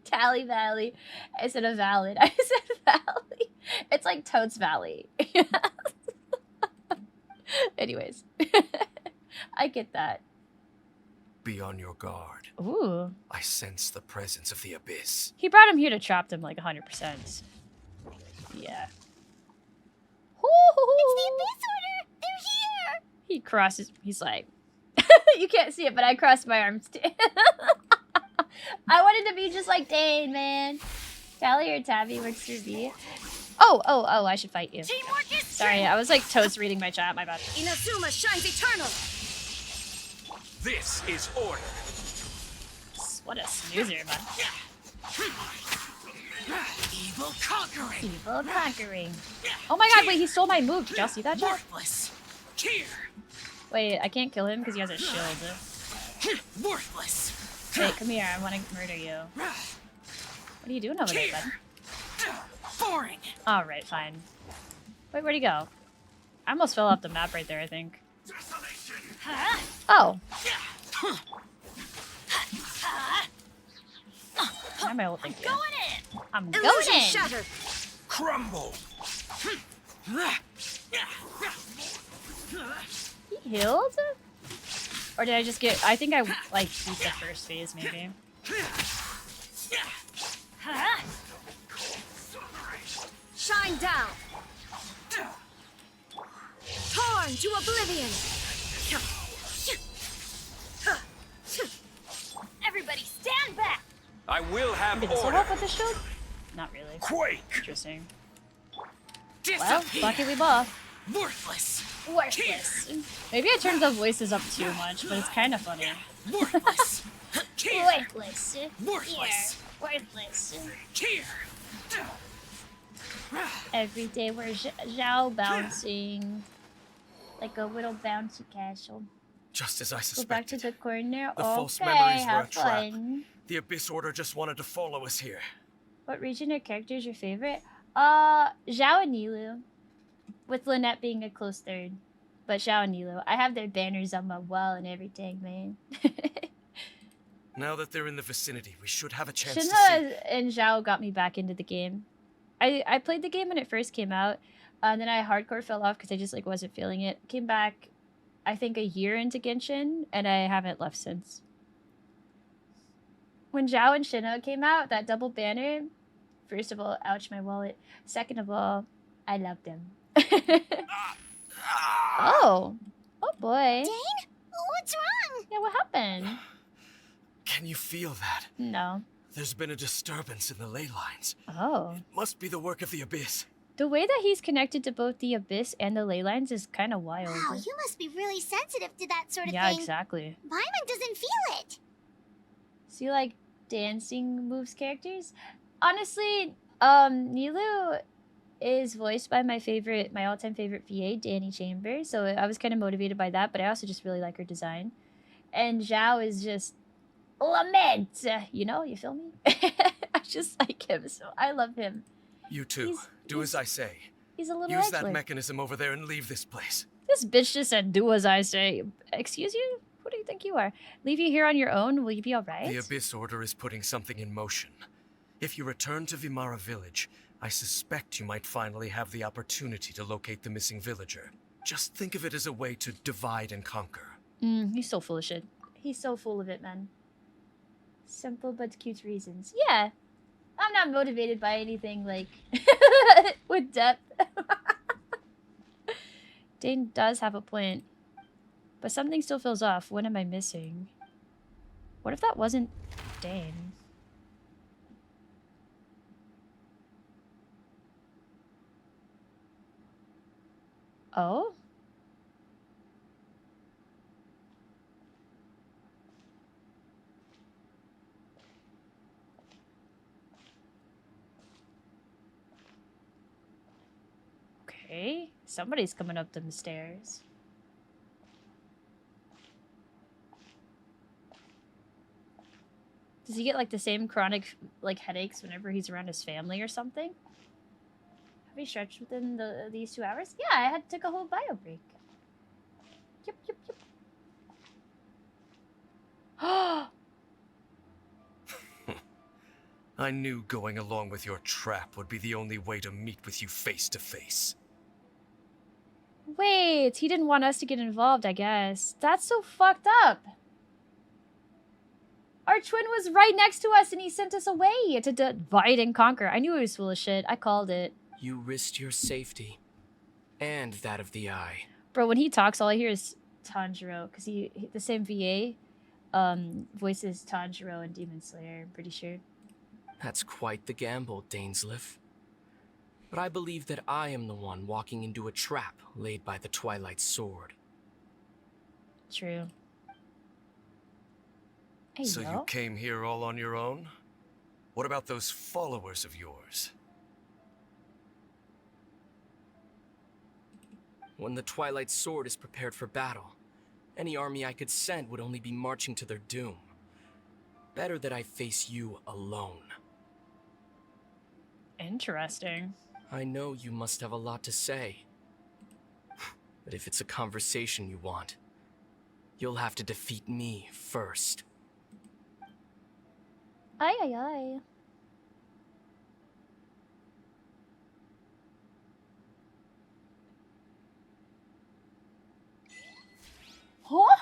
Tally Valley. I said a valid. I said Valley. It's like Totes Valley. Anyways. I get that. Be on your guard. Ooh. I sense the presence of the abyss. He brought him here to trap them like 100%. Yeah. It's the Abyss Order! They're here! He crosses. He's like, you can't see it, but I crossed my arms too. I wanted to be just like Dane, man. Tally or Tabby works for me. Oh, I should fight you. Teamwork is Sorry, I was like toast reading my chat. My bad. Inazuma shines eternal. This is order. What a snoozer, man. Evil conquering. Evil conquering. Oh my god, wait, he stole my move. Did y'all see that, chat? Worthless. Here. Wait, I can't kill him because he has a shield. Worthless. Wait, come here. I want to murder you. What are you doing over there, bud? Boring. Alright, fine. Wait, where'd he go? I almost fell off the map right there, I think. Oh. I'm my ult, thank you. Going in. I'm going Illusion in. shattered. Crumble. He healed? Or did I just get... I think I, like, beat the first phase, maybe. Shine down. Torn to oblivion. Everybody stand back. I will have Did this order. help with the shield? Not really. Quake. Interesting. Well, Disappear. lucky we buff. Worthless. Worthless. Maybe I turned the voices up too much, but it's kind of funny. Worthless. Here. Worthless. Worthless. Worthless. Here. Every day we're Zhao bouncing. Like a little bouncy castle. Just as I Go back to suspected. the corner. The false Okay, memories were a have trap. fun. The Abyss Order just wanted to follow us here. What region or character is your favorite? Zhao and Nilu. With Lynette being a close third. But Zhao and Nilu. I have their banners on my wall and everything, man. Now that they're in the vicinity, we should have a chance to see. Shinha and Zhao got me back into the game. I played the game when it first came out. And then I hardcore fell off because I just like wasn't feeling it. Came back, I think, a year into Genshin, and I haven't left since. When Zhao and Shinha came out, that double banner, first of all, ouch my wallet. Second of all, I loved them. Oh boy. Dane? What's wrong? Yeah, what happened? Can you feel that? No. There's been a disturbance in the ley lines. Oh. Must be the work of the Abyss. The way that he's connected to both the Abyss and the ley lines is kind of wild. Wow, you must be really sensitive to that sort of Yeah, thing. exactly. Paimon doesn't feel it. So you like dancing moves characters? Honestly, Nilu is voiced by my all-time favorite VA, Danny Chambers. So I was kind of motivated by that, but I also just really like her design. And Zhao is just lament. You know, you feel me? I just like him, so I love him. You too. Do as I say. He's a little Use that edgelord. mechanism over there and leave this place. This bitch just said, do as I say. Excuse you? Who do you think you are? Leave you here on your own? Will you be alright? The Abyss Order is putting something in motion. If you return to Vimara Village, I suspect you might finally have the opportunity to locate the missing villager. Just think of it as a way to divide and conquer. He's so full of shit. He's so full of it, man. Simple but cute reasons. Yeah. I'm not motivated by anything, like, with depth. Dane does have a point. But something still feels off. What am I missing? What if that wasn't Dane? Oh? Okay. Somebody's coming up them stairs. Does he get like the same chronic like headaches whenever he's around his family or something? Have we stretched within these 2 hours? Yeah, I took a whole bio break. Yep. I knew going along with your trap would be the only way to meet with you face to face. Wait, he didn't want us to get involved, I guess. That's so fucked up. Our twin was right next to us and he sent us away to divide and conquer. I knew he was full of shit. I called it. You risked your safety. And that of the Eye. Bro, when he talks, all I hear is Tanjiro. Because he the same VA voices Tanjiro and Demon Slayer, I'm pretty sure. That's quite the gamble, Dainslief. But I believe that I am the one walking into a trap laid by the Twilight Sword. True. Hey, So you came here all on your own? What about those followers of yours? When the Twilight Sword is prepared for battle, any army I could send would only be marching to their doom. Better that I face you alone. Interesting. I know you must have a lot to say. But if it's a conversation you want, you'll have to defeat me first. Ay, ay, ay. Huh?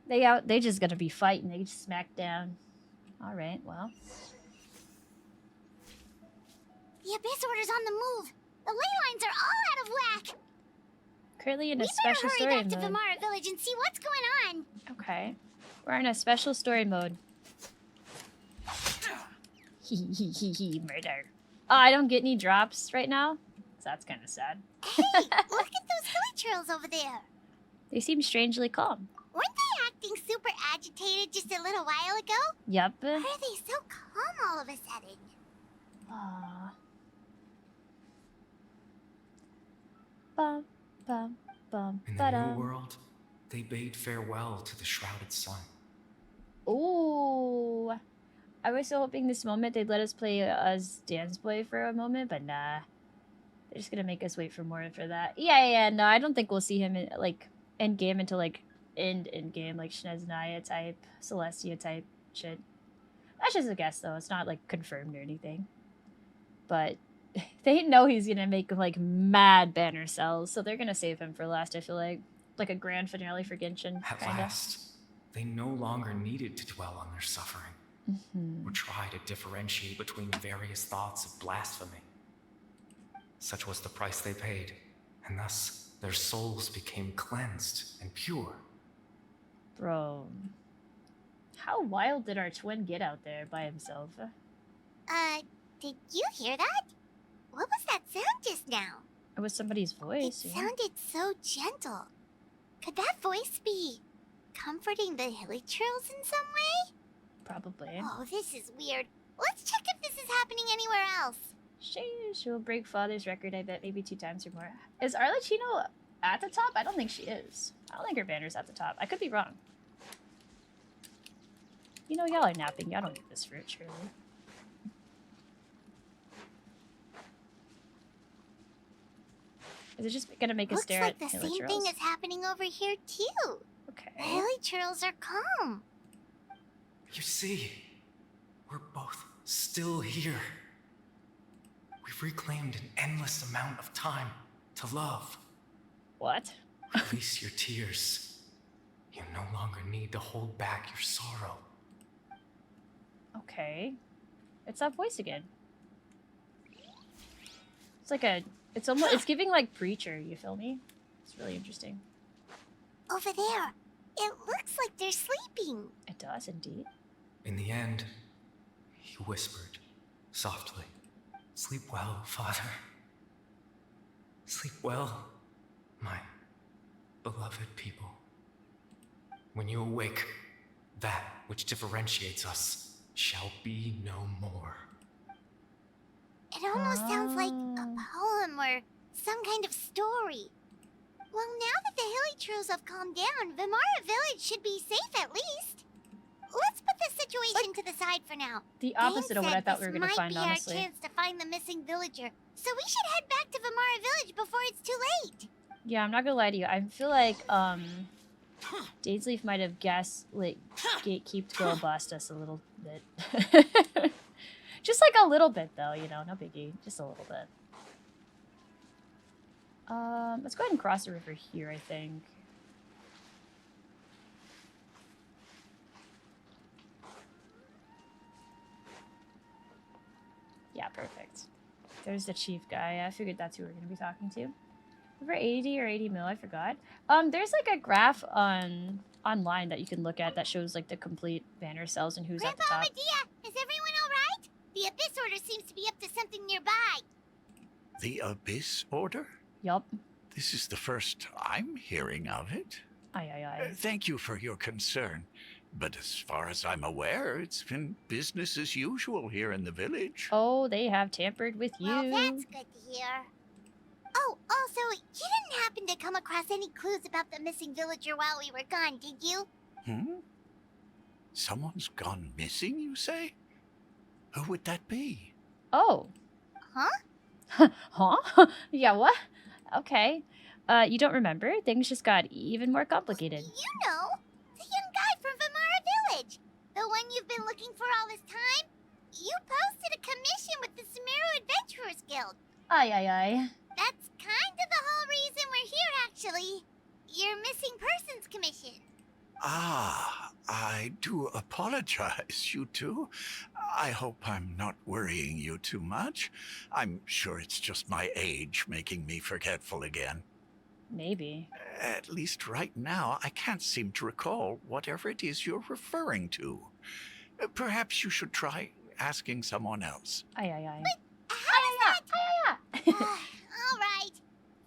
They just gonna be fighting. They just smack down. Alright, well. The Abyss Order's on the move. The ley lines are all out of whack. Currently in a We special better story hurry back to mode. Vimara Village and see what's going on. Okay. We're in a special story mode. Murder. Oh, I don't get any drops right now. So that's kind of sad. Hey, look at those hilly trails over there. They seem strangely calm. Weren't they acting super agitated just a little while ago? Yup. Why are they so calm all of a sudden? Aww. Bum, bum, bum, In the ba-dum. new world, they bade farewell to the shrouded sun. Ooh. I was so hoping this moment they'd let us play as Dan's boy for a moment, but nah. They're just gonna make us wait for more for that. Yeah, no, I don't think we'll see him in, like, end game until, like, end game, like Sneznaya type, Celestia type shit. That's just a guess, though. It's not, like, confirmed or anything. But they know he's gonna make, like, mad banner cells, so they're gonna save him for last, I feel like. Like a grand finale for Genshin, At kinda. last, they no longer needed to dwell on their suffering, or try to differentiate between various thoughts of blasphemy. Such was the price they paid, and thus their souls became cleansed and pure. Bro. How wild did our twin get out there by himself? Did you hear that? What was that sound just now? It was somebody's It voice. Yeah. sounded so gentle. Could that voice be comforting the hilly trails in some way? Probably. Oh, this is weird. Let's check if this is happening anywhere else. She will break father's record, I bet, maybe 2 times or more. Is Arlecchino at the top? I don't think she is. I don't think her banner's at the top. I could be wrong. You know, y'all are napping. Y'all don't get this fruit, surely. Is it just gonna make us Looks stare like at the hilly same churls? thing is happening over here too. The Okay. hilly churls are calm. You see, we're both still here. We've reclaimed an endless amount of time to love. What? Release your tears. You no longer need to hold back your sorrow. Okay. It's that voice again. It's like a... It's almost... It's giving like Preacher, you feel me? It's really interesting. Over there. It looks like they're sleeping. It does, indeed. In the end, he whispered softly, "Sleep well, Father. Sleep well, my beloved people. When you awake, that which differentiates us shall be no more." It almost sounds like a poem or some kind of story. Well, now that the hilly churls have calmed down, Vimara Village should be safe at least. Let's put this situation to the side for now. The opposite Dane of what I said thought we were this gonna find, might be honestly. our chance to find the missing villager, so we should head back to Vimara Village before it's too late. Yeah, I'm not gonna lie to you. I feel like, Dainslief might have gatekeeped Go Bust us a little bit. Just like a little bit, though, you know, no biggie. Just a little bit. Let's go ahead and cross the river here, I think. Yeah, perfect. There's the chief guy. I figured that's who we're going to be talking to. Over 80 or 80 mil, I forgot. There's like a graph online that you can look at that shows like the complete banner cells and who's at the Grandpa top. Medea, is everyone alright? The Abyss Order seems to be up to something nearby. The Abyss Order? Yup. This is the first I'm hearing of it. Aye, aye, aye. Thank you for your concern. But as far as I'm aware, it's been business as usual here in the village. Oh, they have tampered with you. Well, that's good to hear. Oh, also, you didn't happen to come across any clues about the missing villager while we were gone, did you? Someone's gone missing, you say? Who would that be? Oh. Huh? Huh? Yeah, what? Okay. You don't remember? Things just got even more complicated. You know, the young guy from Vimara Village. The one you've been looking for all this time. You posted a commission with the Sumeru Adventurers Guild. Aye, aye, aye. That's kind of the whole reason we're here, actually. Your missing persons commission. Ah, I do apologize, you two. I hope I'm not worrying you too much. I'm sure it's just my age making me forgetful again. Maybe. At least right now, I can't seem to recall whatever it is you're referring to. Perhaps you should try asking someone else. Aye, aye, aye. How is that? Aye, aye, aye. All right.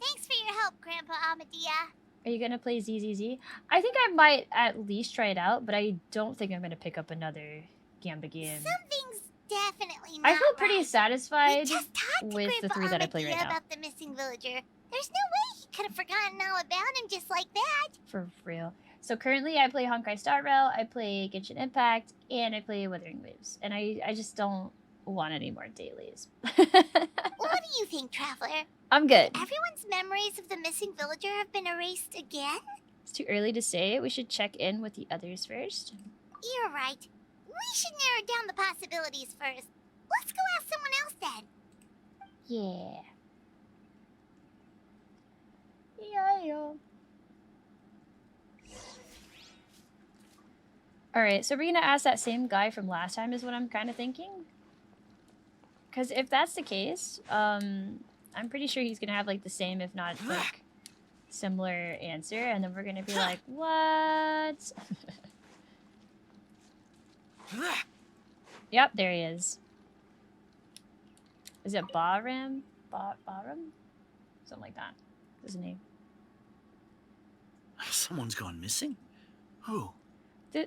Thanks for your help, Grandpa Amadea. Are you gonna play ZZZ? I think I might at least try it out, but I don't think I'm gonna pick up another Gamba game. Something's definitely not I feel pretty right. We satisfied just talked to with the Grandpa three that I play right Amadea now. about the missing villager. There's no way he could have forgotten all about him just like that. For real. So currently I play Honkai Star Rail, I play Genshin Impact, and I play Wuthering Waves. And I just don't want any more dailies. What do you think, Traveler? I'm good. Everyone's memories of the missing villager have been erased again? It's too early to say. We should check in with the others first. You're right. We should narrow down the possibilities first. Let's go ask someone else then. Yeah. Yeah. Alright, so we're gonna ask that same guy from last time is what I'm kind of thinking. Because if that's the case, I'm pretty sure he's gonna have like the same, if not like similar answer, and then we're gonna be like, what? Yep, there he is. Is it Bahram? Bahram? Something like that. That's his name. Someone's gone missing? Who?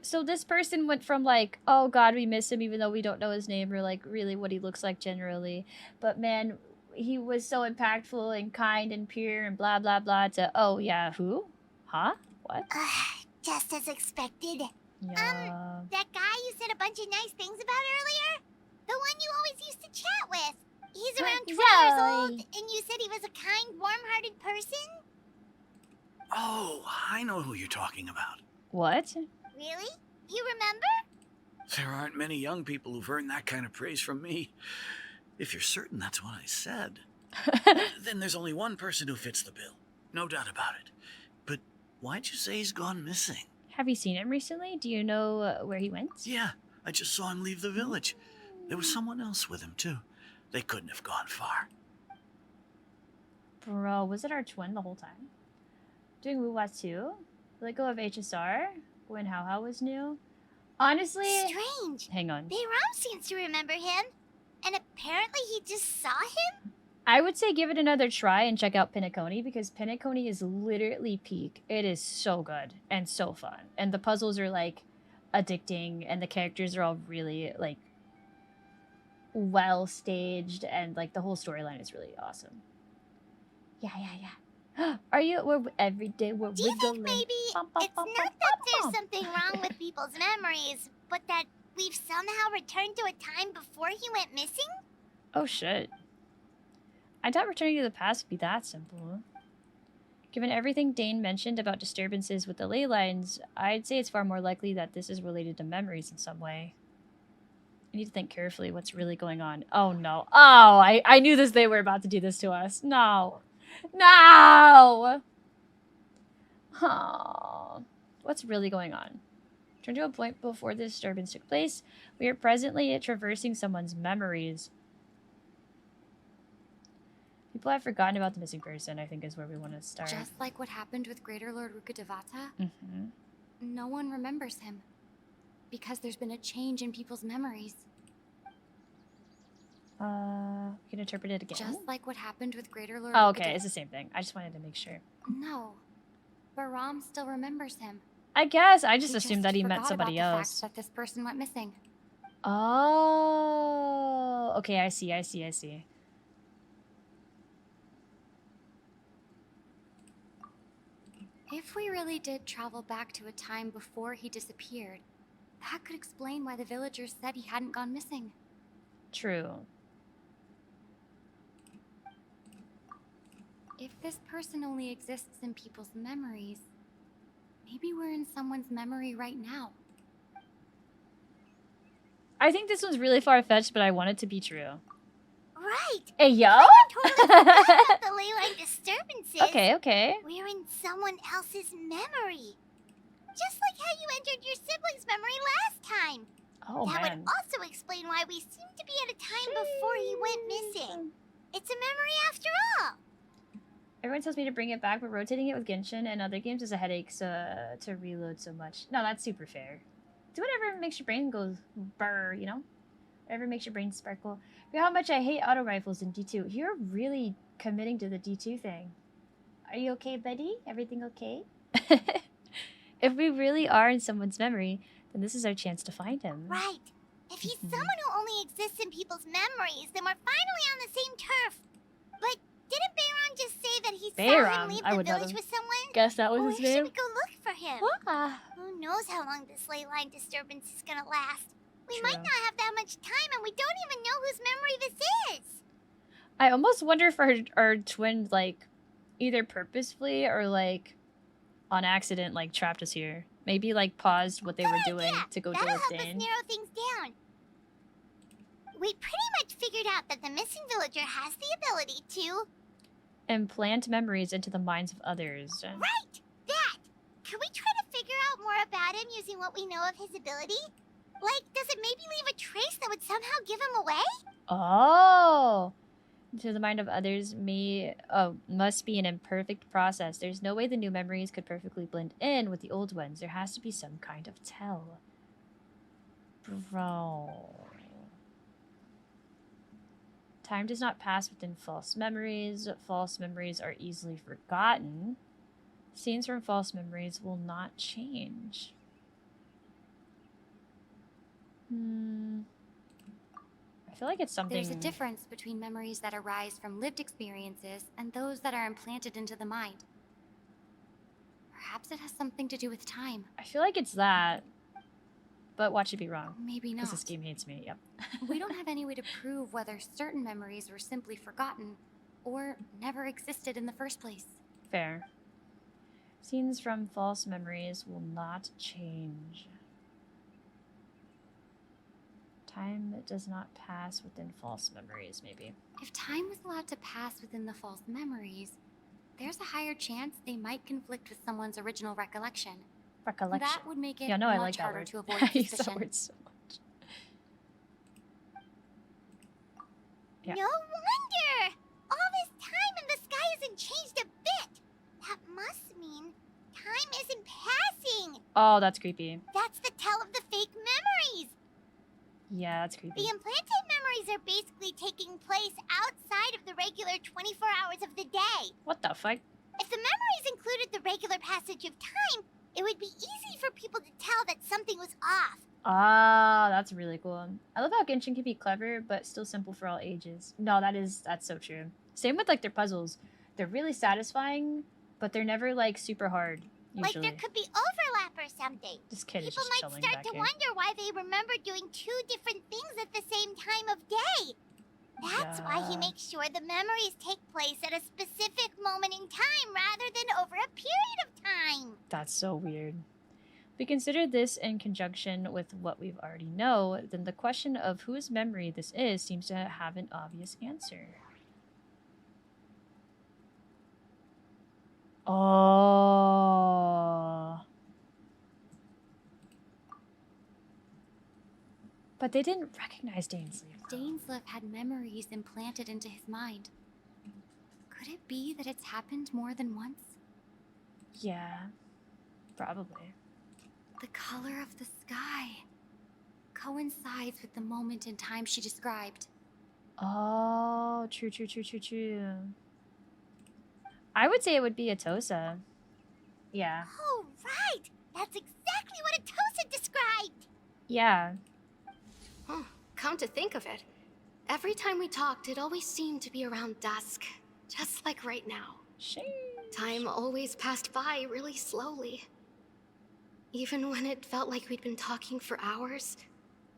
So this person went from like, oh god, we miss him even though we don't know his name or like really what he looks like generally. But man, he was so impactful and kind and pure and blah blah blah to, oh yeah, who? Huh? What? Just as expected. Yeah. That guy you said a bunch of nice things about earlier? The one you always used to chat with. He's around 20 Yeah, old, and you said he was a kind, warm-hearted person? Oh, I know who you're talking about. What? Really? You remember? There aren't many young people who've earned that kind of praise from me. If you're certain that's what I said, then there's only one person who fits the bill. No doubt about it. But why'd you say he's gone missing? Have you seen him recently? Do you know where he went? Yeah, I just saw him leave the village. There was someone else with him, too. They couldn't have gone far. Bro, was it our twin the whole time? Doing Wuwa too? Let go of HSR? When How was new? Honestly... Strange. Hang on. Bayram seems to remember him. And apparently he just saw him? I would say give it another try and check out Pinaconi, because Pinaconi is literally peak. It is so good and so fun. And the puzzles are, like, addicting, and the characters are all really, like, well staged, and, like, the whole storyline is really awesome. Yeah. Are you? We're every day we're Do you wiggling. think maybe it's not that there's something wrong with people's memories, but that we've somehow returned to a time before he went missing? Oh shit. I doubt returning to the past would be that simple. Given everything Dane mentioned about disturbances with the ley lines, I'd say it's far more likely that this is related to memories in some way. I need to think carefully what's really going on. Oh no. Oh, I knew this. They were about to do this to us. No. No! Oh. What's really going on? Turn to a point before the disturbance took place. We are presently traversing someone's memories. People have forgotten about the missing person, I think, is where we want to start. Just like what happened with Greater Lord Rukkhadevata, Mm-hmm. no one remembers him. Because there's been a change in people's memories. You can interpret it again. Just like what happened with Greater Lord Oh, okay, it's the same thing. I just wanted to make sure. No. Baram still remembers him. I guess. I just He assumed that he meant forgot somebody about the else. fact that this person went missing. Oh. Okay, I see. If we really did travel back to a time before he disappeared, that could explain why the villagers said he hadn't gone missing. True. If this person only exists in people's memories, maybe we're in someone's memory right now. I think this one's really far-fetched, but I want it to be true. Right. Hey, yo! I totally forgot about the ley line disturbances. Okay. We're in someone else's memory. Just like how you entered your sibling's memory last time. Oh, that man. would also explain why we seem to be at a time before he went missing. It's a memory after all. Everyone tells me to bring it back, but rotating it with Genshin and other games is a headache to reload so much. No, that's super fair. Do whatever makes your brain go burr, you know? Whatever makes your brain sparkle. You know how much I hate auto rifles in D2. You're really committing to the D2 thing. Are you okay, buddy? Everything okay? If we really are in someone's memory, then this is our chance to find him. Right. If he's someone who only exists in people's memories, then we're finally on the same turf. But didn't Bayron just say that he saw him leave the village with someone? Guess that was his Or name. should we go look for him? Who knows how long this ley line disturbance is gonna last? We might not have that much time, and we don't even know whose memory this is. I almost wonder if our twin, like, either purposefully or, like, on accident, like, trapped us here. Maybe, like, paused what they were doing to go deal with That'll help Dane. us narrow things down. We pretty much figured out that the missing villager has the ability to... Implant memories into the minds of others. Right! That! Can we try to figure out more about him using what we know of his ability? Like, does it maybe leave a trace that would somehow give him away? Oh! To the mind of others must be an imperfect process. There's no way the new memories could perfectly blend in with the old ones. There has to be some kind of tell. Bro. Time does not pass within false memories. False memories are easily forgotten. Scenes from false memories will not change. I feel like it's something... There's a difference between memories that arise from lived experiences and those that are implanted into the mind. Perhaps it has something to do with time. I feel like it's that. but watch it be wrong. Maybe Because not. this game hates me, yep. We don't have any way to prove whether certain memories were simply forgotten or never existed in the first place. Fair. Scenes from false memories will not change. Time does not pass within false memories, maybe. If time was allowed to pass within the false memories, there's a higher chance they might conflict with someone's original recollection. Recollection. That would make it Yeah, no, I much like that harder word. to avoid I use that suspicion. word so much. Yeah. No wonder! All this time and the sky hasn't changed a bit. That must mean time isn't passing. Oh, that's creepy. That's the tell of the fake memories. Yeah, that's creepy. The implanted memories are basically taking place outside of the regular 24 hours of the day. What the fuck? If the memories included the regular passage of time, it would be easy for people to tell that something was off. Ah, that's really cool. I love how Genshin can be clever, but still simple for all ages. No, that's so true. Same with like their puzzles. They're really satisfying, but they're never like super hard. Usually. Like there could be overlap or something. This kid is People just might chilling start back to here. wonder why they remember doing two different things at the same time of day. That's why he Yeah. makes sure the memories take place at a specific moment in time rather than over a period of time. That's so weird. If we consider this in conjunction with what we've already know, then the question of whose memory this is seems to have an obvious answer. Oh. But they didn't recognize Dainslief. Dainslief had memories implanted into his mind. Could it be that it's happened more than once? Yeah, probably. The color of the sky coincides with the moment in time she described. Oh, true. I would say it would be Atosa. Yeah. Oh, right! That's exactly what Atosa described! Yeah. Oh, come to think of it, every time we talked, it always seemed to be around dusk, just like right now. Time always passed by really slowly. Even when it felt like we'd been talking for hours,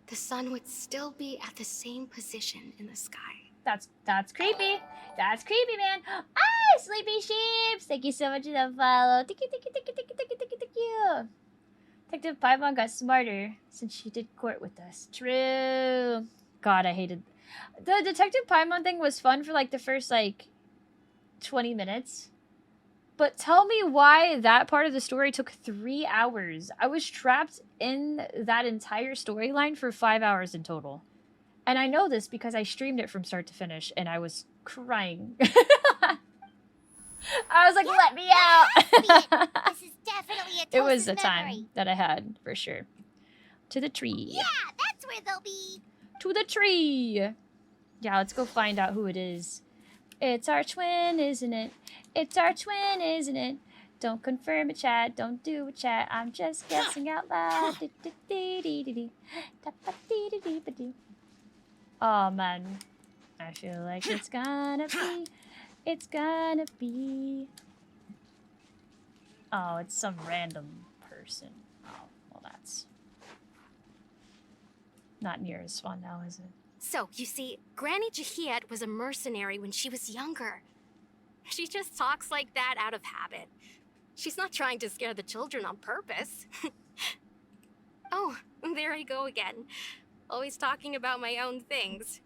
the sun would still be at the same position in the sky. That's creepy. That's creepy, man. Ah, sleepy sheeps. Thank you so much for the follow. Thank you. Detective Paimon got smarter since she did court with us. True. God, I hated the Detective Paimon thing. Was fun for like the first like 20 minutes. But tell me why that part of the story took 3 hours. I was trapped in that entire storyline for 5 hours in total. And I know this because I streamed it from start to finish and I was crying. I was like, Yep, let me that out. has to be it. This is definitely Atosa's It was a memory. time that I had, for sure. To the tree. Yeah, that's where they'll be. To the tree. Yeah, let's go find out who it is. It's our twin, isn't it? It's our twin, isn't it? Don't confirm it, chat. Don't do it, chat. I'm just guessing out loud. Oh, man. I feel like it's gonna be. It's gonna be. Oh, it's some random person. Oh, well, that's not near as fun now, is it? So, you see, Granny Jahiet was a mercenary when she was younger. She just talks like that out of habit. She's not trying to scare the children on purpose. Oh, there I go again. Always talking about my own things.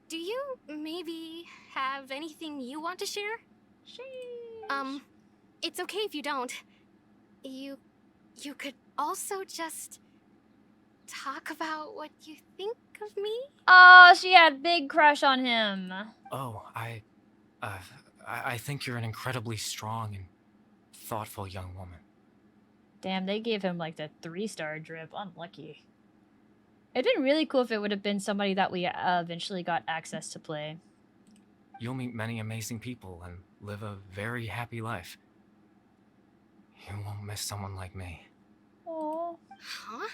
Do you maybe have anything you want to share? It's okay if you don't. You could also just talk about what you think of me? Oh, she had big crush on him. Oh, I think you're an incredibly strong and thoughtful young woman. Damn, they gave him like the 3-star drip. Unlucky. It'd been really cool if it would have been somebody that we eventually got access to play. You'll meet many amazing people and live a very happy life. You won't miss someone like me. Oh. Huh?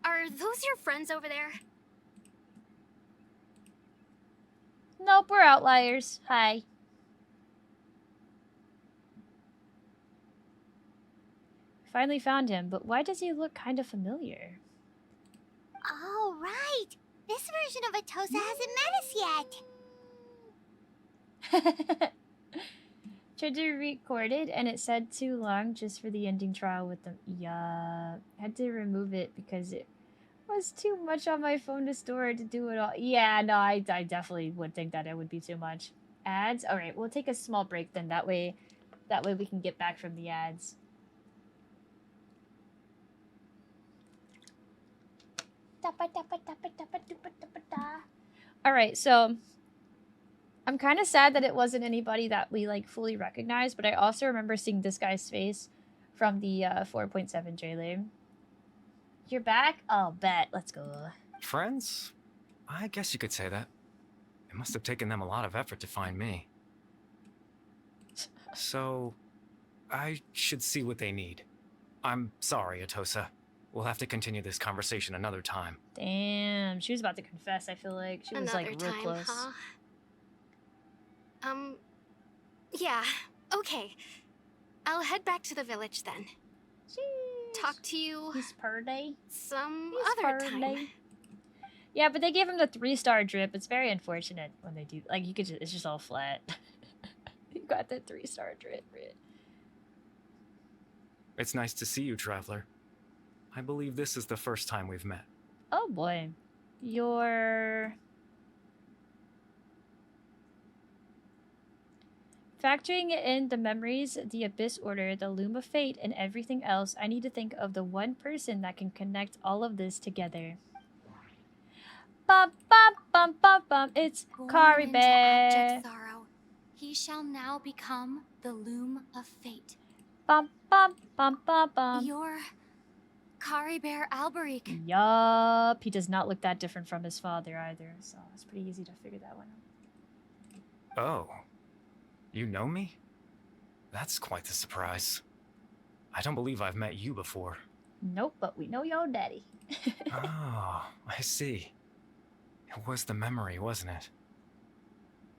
Are those your friends over there? Nope, we're outliers. Hi. Finally found him, but why does he look kind of familiar? Oh, right. This version of Atosa hasn't met us yet. Tried to record it and it said too long just for the ending trial with them. Yeah, had to remove it because it was too much on my phone to store to do it all. Yeah, no, I definitely would think that it would be too much. Ads? All right, we'll take a small break then. That way we can get back from the ads. All right, so I'm kind of sad that it wasn't anybody that we like fully recognized, but I also remember seeing this guy's face from the 4.7 J-Lab. You're back? Oh, bet. Let's go. Friends? I guess you could say that. It must have taken them a lot of effort to find me. So, I should see what they need. I'm sorry, Atosa. We'll have to continue this conversation another time. Damn, she was about to confess, I feel like. She was like real close. Huh? Yeah, okay. I'll head back to the village then. Jeez. Talk to you He's purdy. some other time. Yeah, but they gave him the 3-star drip. It's very unfortunate when they do. Like, you could just, it's just all flat. You got the 3-star drip. It's nice to see you, Traveler. I believe this is the first time we've met. Oh boy. You're... Factoring in the memories, the Abyss Order, the Loom of Fate, and everything else, I need to think of the one person that can connect all of this together. Bum, bum, bum, bum, bum. It's Kari Bear. Abject sorrow, he shall now become the Loom of Fate. Bum, bum, bum, bum, bum. You're Kari Bear Alberic. Yup. He does not look that different from his father either, so it's pretty easy to figure that one out. Oh. You know me? That's quite the surprise. I don't believe I've met you before. Nope, but we know your daddy. Oh, I see. It was the memory, wasn't it?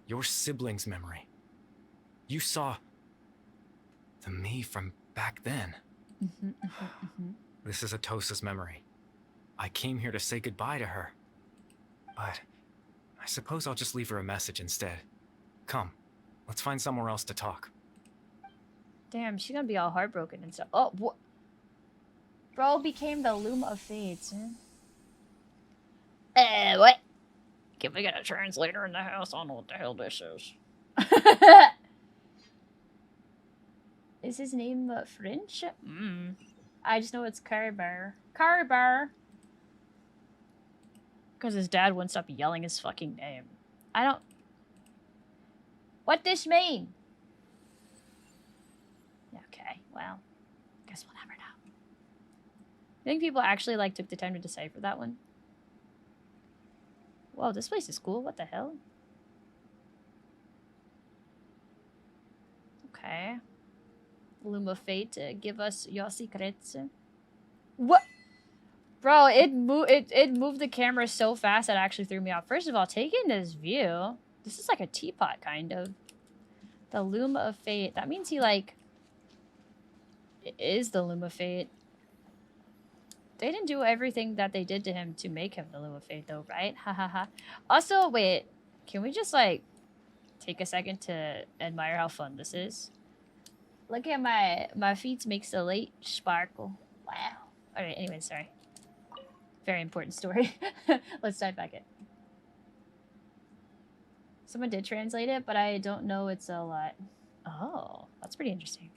Your sibling's memory. You saw... the me from back then. This is Atosa's memory. I came here to say goodbye to her. But I suppose I'll just leave her a message instead. Come. Let's find somewhere else to talk. Damn, she's gonna be all heartbroken and stuff. Oh, what? Bro became the Loom of Fates. What? Can we get a translator in the house? I don't know what the hell this is. Is his name French? I just know it's Carber. Carber! Because his dad wouldn't stop yelling his fucking name. I don't... What this mean? Okay, well, guess we'll never know. I think people actually like took the time to decipher that one. Whoa, this place is cool. What the hell? Okay. Loom of Fate, give us your secrets. What? Bro, it moved the camera so fast that it actually threw me off. First of all, taking this view, this is like a teapot, kind of. The Loom of Fate. That means he, like... It is the Loom of Fate. They didn't do everything that they did to him to make him the Loom of Fate, though, right? Ha ha ha. Also, wait. Can we just, like, take a second to admire how fun this is? Look at my feet makes the light sparkle. Wow. Alright, anyway, sorry. Very important story. Let's dive back in. Someone did translate it, but I don't know it's a lot. Oh, that's pretty interesting.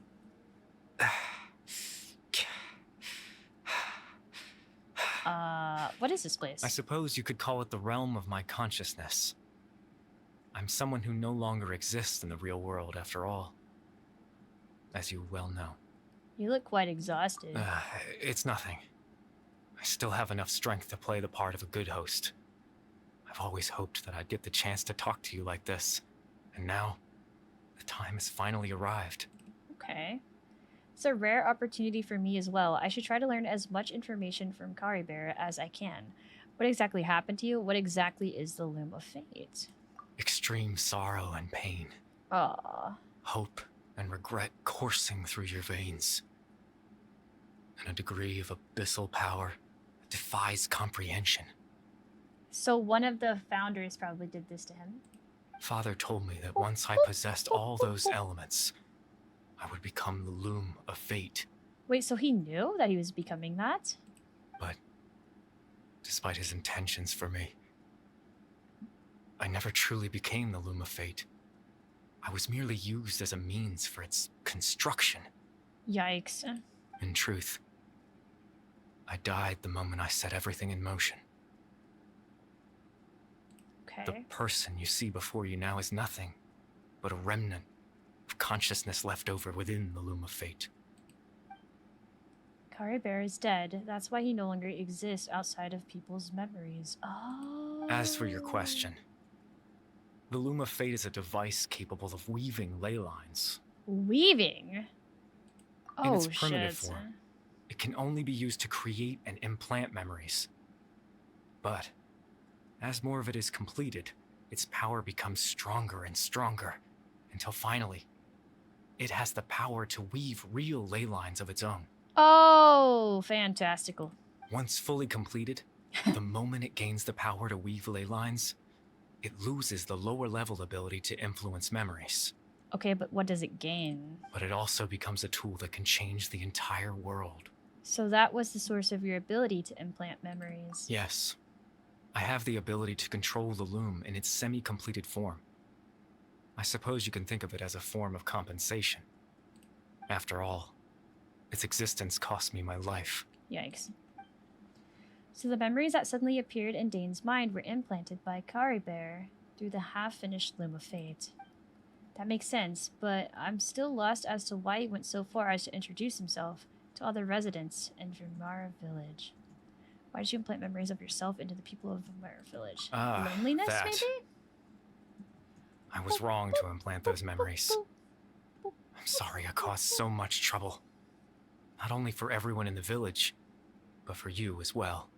What is this place? I suppose you could call it the realm of my consciousness. I'm someone who no longer exists in the real world, after all. As you well know. You look quite exhausted. It's nothing. I still have enough strength to play the part of a good host. I've always hoped that I'd get the chance to talk to you like this. And now, the time has finally arrived. Okay. It's a rare opportunity for me as well. I should try to learn as much information from Kari Bear as I can. What exactly happened to you? What exactly is the Loom of Fate? Extreme sorrow and pain. Aww. Hope and regret coursing through your veins. and a degree of abyssal power that defies comprehension. So one of the founders probably did this to him. Father told me that once I possessed all those elements, I would become the Loom of Fate. Wait, so he knew that he was becoming that? But despite his intentions for me, I never truly became the Loom of Fate. I was merely used as a means for its construction. Yikes. In truth, I died the moment I set everything in motion. Okay. The person you see before you now is nothing but a remnant of consciousness left over within the Loom of Fate. Kari Bear is dead. That's why he no longer exists outside of people's memories. Oh. As for your question, the Loom of Fate is a device capable of weaving ley lines. Weaving? Oh, In its primitive shit. form, it can only be used to create and implant memories. But as more of it is completed, its power becomes stronger and stronger, until finally, it has the power to weave real ley lines of its own. Oh, fantastical. Once fully completed, the moment it gains the power to weave ley lines, it loses the lower level ability to influence memories. Okay, but what does it gain? But it also becomes a tool that can change the entire world. So that was the source of your ability to implant memories. Yes. I have the ability to control the Loom in its semi-completed form. I suppose you can think of it as a form of compensation. After all, its existence cost me my life. Yikes. So the memories that suddenly appeared in Dane's mind were implanted by Kari Bear through the half-finished Loom of Fate. That makes sense, but I'm still lost as to why he went so far as to introduce himself to all the residents in Vermara Village. Why did you implant memories of yourself into the people of Vermara Village? Loneliness, that. maybe? I was wrong to implant those memories. I'm sorry I caused so much trouble. Not only for everyone in the village, but for you as well.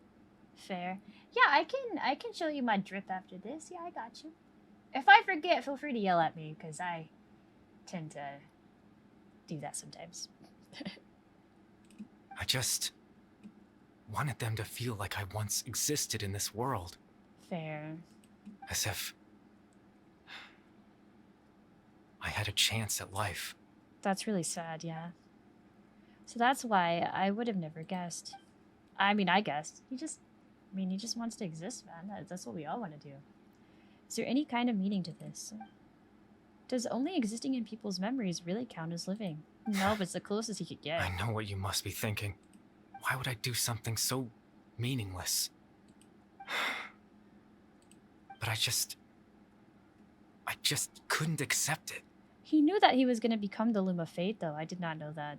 Fair. Yeah, I can show you my drip after this. Yeah, I got you. If I forget, feel free to yell at me, because I tend to do that sometimes. I just wanted them to feel like I once existed in this world. Fair. As if I had a chance at life. That's really sad, yeah. So that's why I would have never guessed. I mean, I guessed. He just wants to exist, man. That's what we all want to do. Is there any kind of meaning to this? Does only existing in people's memories really count as living? No, but it's the closest he could get. I know what you must be thinking. Why would I do something so meaningless? But I just couldn't accept it. He knew that he was going to become the Loom of Fate, though. I did not know that.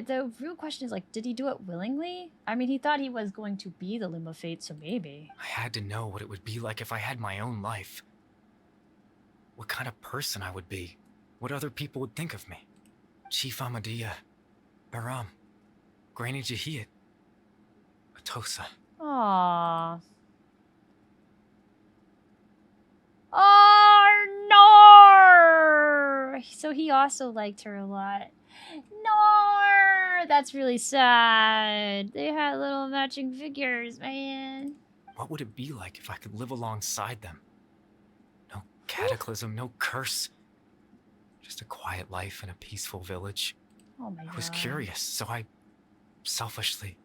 The real question is, like, did he do it willingly? I mean, he thought he was going to be the Loom of Fate, so maybe. I had to know what it would be like if I had my own life. What kind of person I would be. What other people would think of me. Chief Amadia, Baram, Granny Jahiyat, Atosa. Aww. Oh, no! So he also liked her a lot. No! That's really sad. They had little matching figures, man. What would it be like if I could live alongside them? No cataclysm, no curse. Just a quiet life in a peaceful village. Oh my god. I was curious, so I selfishly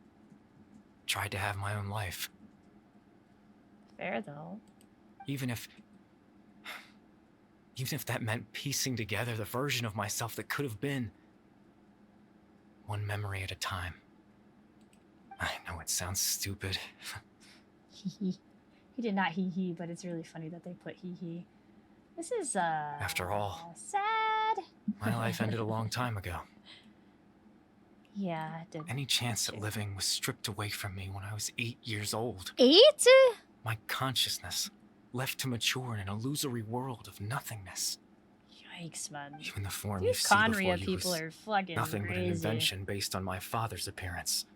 tried to have my own life. Fair, though. Even if that meant piecing together the version of myself that could have been. One memory at a time. I know it sounds stupid. He did not hee-hee, but it's really funny that they put hee-hee. This is, After all, sad. my life ended a long time ago. Yeah, it did. Any chance at living was stripped away from me when I was 8 years old. 8? My consciousness left to mature in an illusory world of nothingness. Yikes, man. Even the form you These see before Conria you people was are fucking nothing but an crazy. invention based on my father's appearance.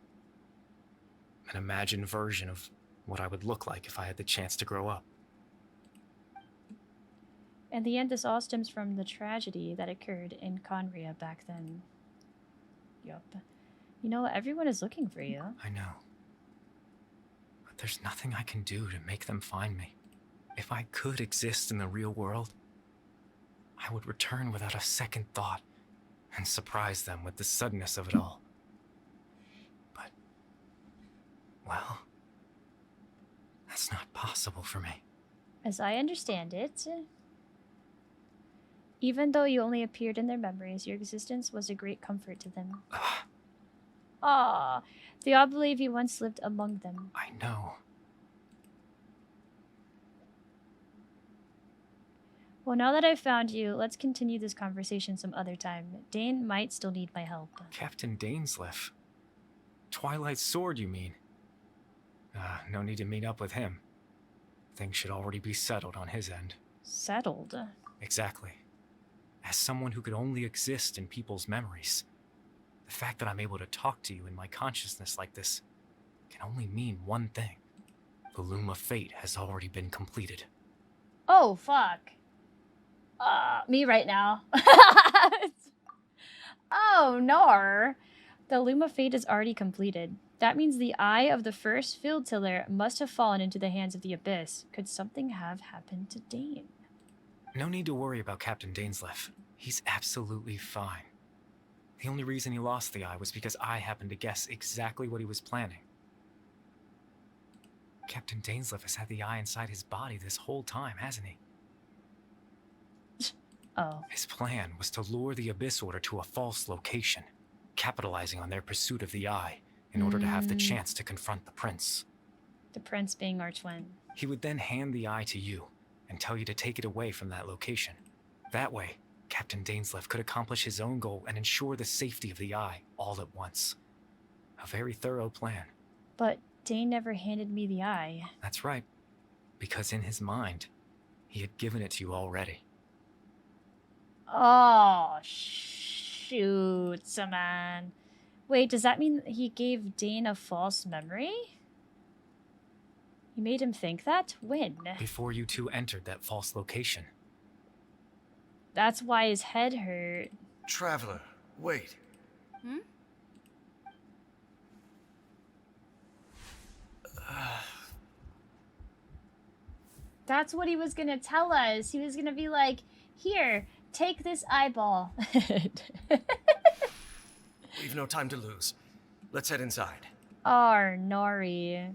An imagined version of what I would look like if I had the chance to grow up. In the end, this all stems from the tragedy that occurred in Conria back then. Yup. You know, everyone is looking for you. I know. But there's nothing I can do to make them find me. If I could exist in the real world, I would return without a second thought and surprise them with the suddenness of it all. But, well, that's not possible for me. As I understand it, even though you only appeared in their memories, your existence was a great comfort to them. Ah, they all believe you once lived among them. I know. Well, now that I've found you, let's continue this conversation some other time. Dane might still need my help. Captain Dainslief. Twilight's sword, you mean? No need to meet up with him. Things should already be settled on his end. Settled? Exactly. As someone who could only exist in people's memories, the fact that I'm able to talk to you in my consciousness like this can only mean one thing. The Loom of Fate has already been completed. Oh, fuck. Me right now. Oh, no. The Loom of Fate is already completed. That means the eye of the first field tiller must have fallen into the hands of the Abyss. Could something have happened to Dane? No need to worry about Captain Dainslief. He's absolutely fine. The only reason he lost the eye was because I happened to guess exactly what he was planning. Captain Dainslief has had the eye inside his body this whole time, hasn't he? Oh. His plan was to lure the Abyss Order to a false location, capitalizing on their pursuit of the eye in order to have the chance to confront the prince. The prince being our twin. He would then hand the eye to you and tell you to take it away from that location. That way, Captain Dainslief could accomplish his own goal and ensure the safety of the eye all at once. A very thorough plan. But Dane never handed me the eye. That's right, because in his mind, he had given it to you already. Oh, shoot, man. Wait, does that mean he gave Dane a false memory? He made him think that? When? Before you two entered that false location. That's why his head hurt. Traveler, wait. Hmm? That's what he was gonna tell us. He was gonna be like, here, take this eyeball. We've no time to lose. Let's head inside. Oh, Nori.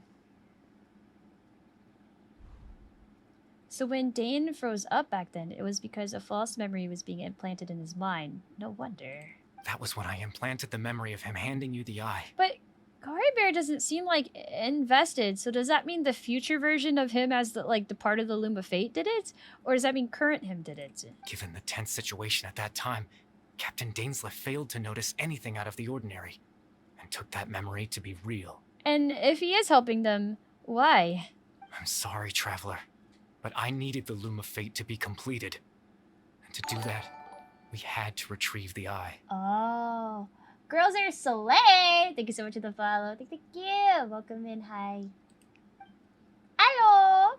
So when Dane froze up back then, it was because a false memory was being implanted in his mind. No wonder. That was when I implanted the memory of him handing you the eye. But Gary Bear doesn't seem like invested, so does that mean the future version of him as the part of the Loom of Fate did it? Or does that mean current him did it? Given the tense situation at that time, Captain Dainslief failed to notice anything out of the ordinary, and took that memory to be real. And if he is helping them, why? I'm sorry, Traveler, but I needed the Loom of Fate to be completed. And to do that, we had to retrieve the eye. Oh. Girls are slay! Thank you so much for the follow. Thank you! Welcome in, hi. Hello!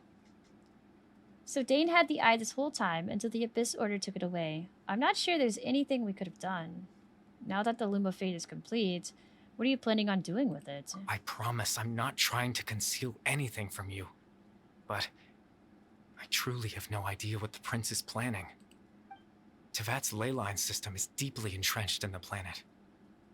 So Dane had the eye this whole time until the Abyss Order took it away. I'm not sure there's anything we could have done. Now that the Loom of Fate is complete, what are you planning on doing with it? I promise I'm not trying to conceal anything from you. But I truly have no idea what the Prince is planning. Tevat's ley line system is deeply entrenched in the planet.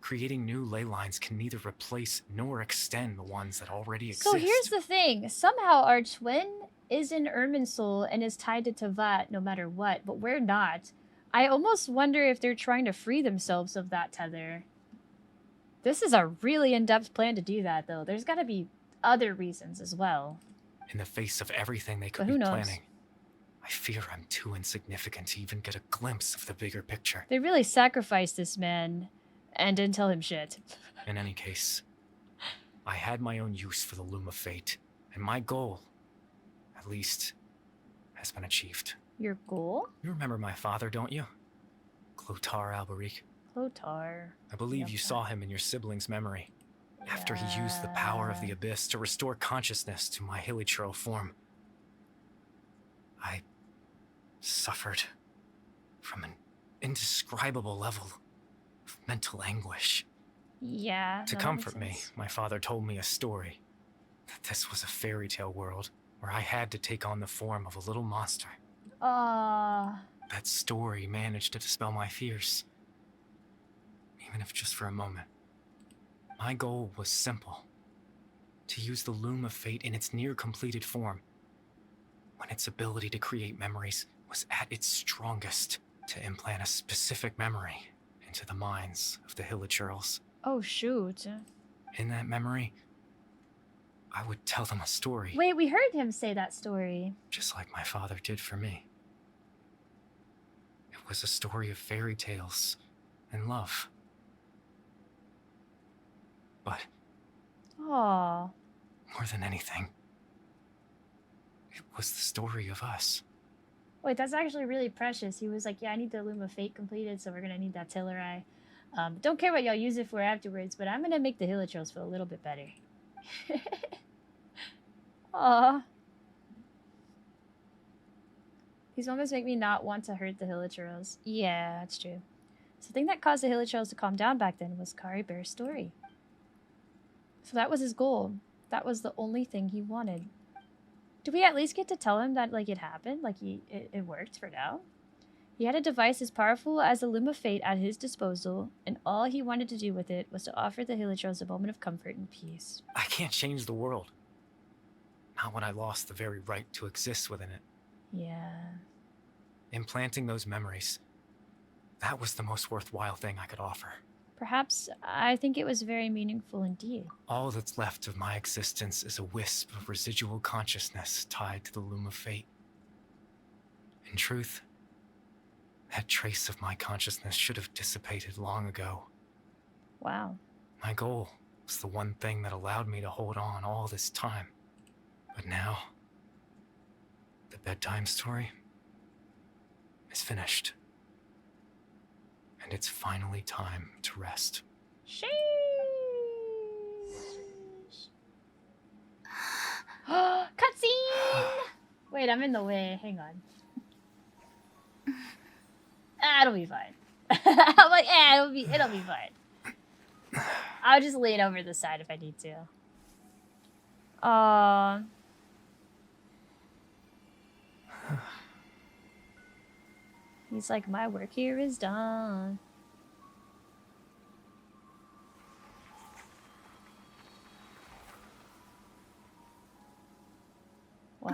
Creating new ley lines can neither replace nor extend the ones that already exist. So here's the thing. Somehow our twin is in Irminsul and is tied to Tevat no matter what, but we're not. I almost wonder if they're trying to free themselves of that tether. This is a really in-depth plan to do that, though. There's gotta be other reasons as well. In the face of everything they could But be who knows? planning, I fear I'm too insignificant to even get a glimpse of the bigger picture. They really sacrificed this man and didn't tell him shit. In any case, I had my own use for the Loom of Fate, and my goal, at least, has been achieved. Your goal? You remember my father, don't you? Clotar Alberic. Clotar. I believe you Yep. saw him in your sibling's memory. After he used the power of the Abyss to restore consciousness to my hilichurl form, I suffered from an indescribable level of mental anguish. Yeah. To no, that makes comfort me, sense. my father told me a story. That this was a fairy tale world where I had to take on the form of a little monster. Aw. That story managed to dispel my fears. Even if just for a moment. My goal was simple. To use the Loom of Fate in its near-completed form. When its ability to create memories was at its strongest. To implant a specific memory into the minds of the Hilichurls. Oh, shoot. In that memory, I would tell them a story. Wait, we heard him say that story. Just like my father did for me. It was a story of fairy tales and love. But Aw. more than anything, it was the story of us. Wait, that's actually really precious. He was like, yeah, I need the Loom of Fate completed, so we're gonna need that Tillerai. Don't care what y'all use it for afterwards, but I'm gonna make the Hilichurls feel a little bit better. Aw. These moments make me not want to hurt the Hilichurls. Yeah, that's true. So the thing that caused the Hilichurls to calm down back then was Kari Bear's story. So that was his goal. That was the only thing he wanted. Do we at least get to tell him that, like, it happened? Like, it worked for now? He had a device as powerful as the Loom of Fate at his disposal, and all he wanted to do with it was to offer the Hilichurls a moment of comfort and peace. I can't change the world. Not when I lost the very right to exist within it. Yeah. Implanting those memories, that was the most worthwhile thing I could offer. Perhaps I think it was very meaningful indeed. All that's left of my existence is a wisp of residual consciousness tied to the Loom of Fate. In truth, that trace of my consciousness should have dissipated long ago. Wow. My goal was the one thing that allowed me to hold on all this time. But now, the bedtime story is finished. And it's finally time to rest. Sheesh. Cutscene! Wait, I'm in the way. Hang on. It'll be fine. I'm like, it'll be fine. I'll just lean over the side if I need to. He's like, my work here is done. Wow.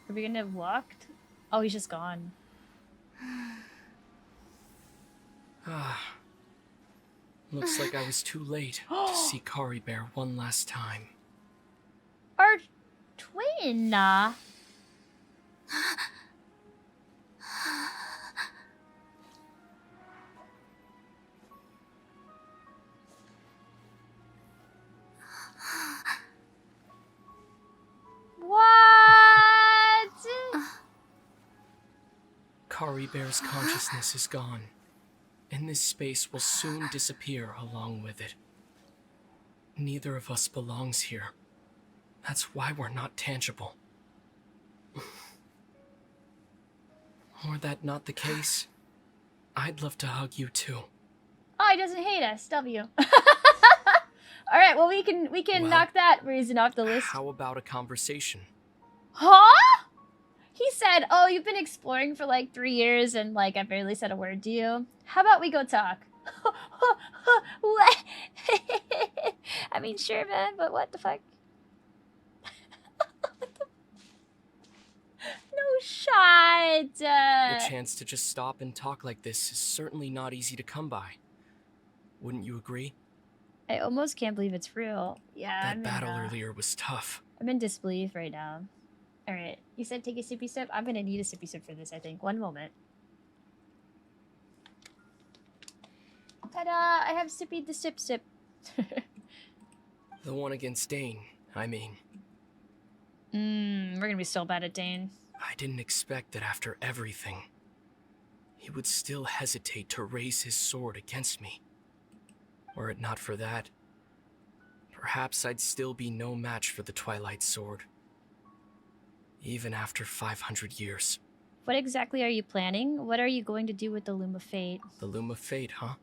Are we gonna have walked? Oh, he's just gone. Looks like I was too late to see Kari Bear one last time. Our twin. What? Kari Bear's consciousness is gone, and this space will soon disappear along with it. Neither of us belongs here. That's why we're not tangible. Were that not the case, I'd love to hug you too. Oh, he doesn't hate us. W. All right. Well, we can Well, knock that reason off the list. How about a conversation? Huh? He said, "Oh, you've been exploring for like 3 years, and like I barely said a word to you. How about we go talk?" What? I mean, sure, man, but what the fuck? No shot. The chance to just stop and talk like this is certainly not easy to come by. Wouldn't you agree? I almost can't believe it's real. Yeah, That battle earlier was tough. I'm in disbelief right now. All right, you said take a sippy sip. I'm gonna need a sippy sip for this. I think. One moment. Ta-da! I have sippy the sip sip. The one against Dane, I mean. We're gonna be so bad at Dane. I didn't expect that after everything, he would still hesitate to raise his sword against me. Were it not for that, perhaps I'd still be no match for the Twilight Sword. Even after 500 years. What exactly are you planning? What are you going to do with the Loom of Fate? The Loom of Fate, huh?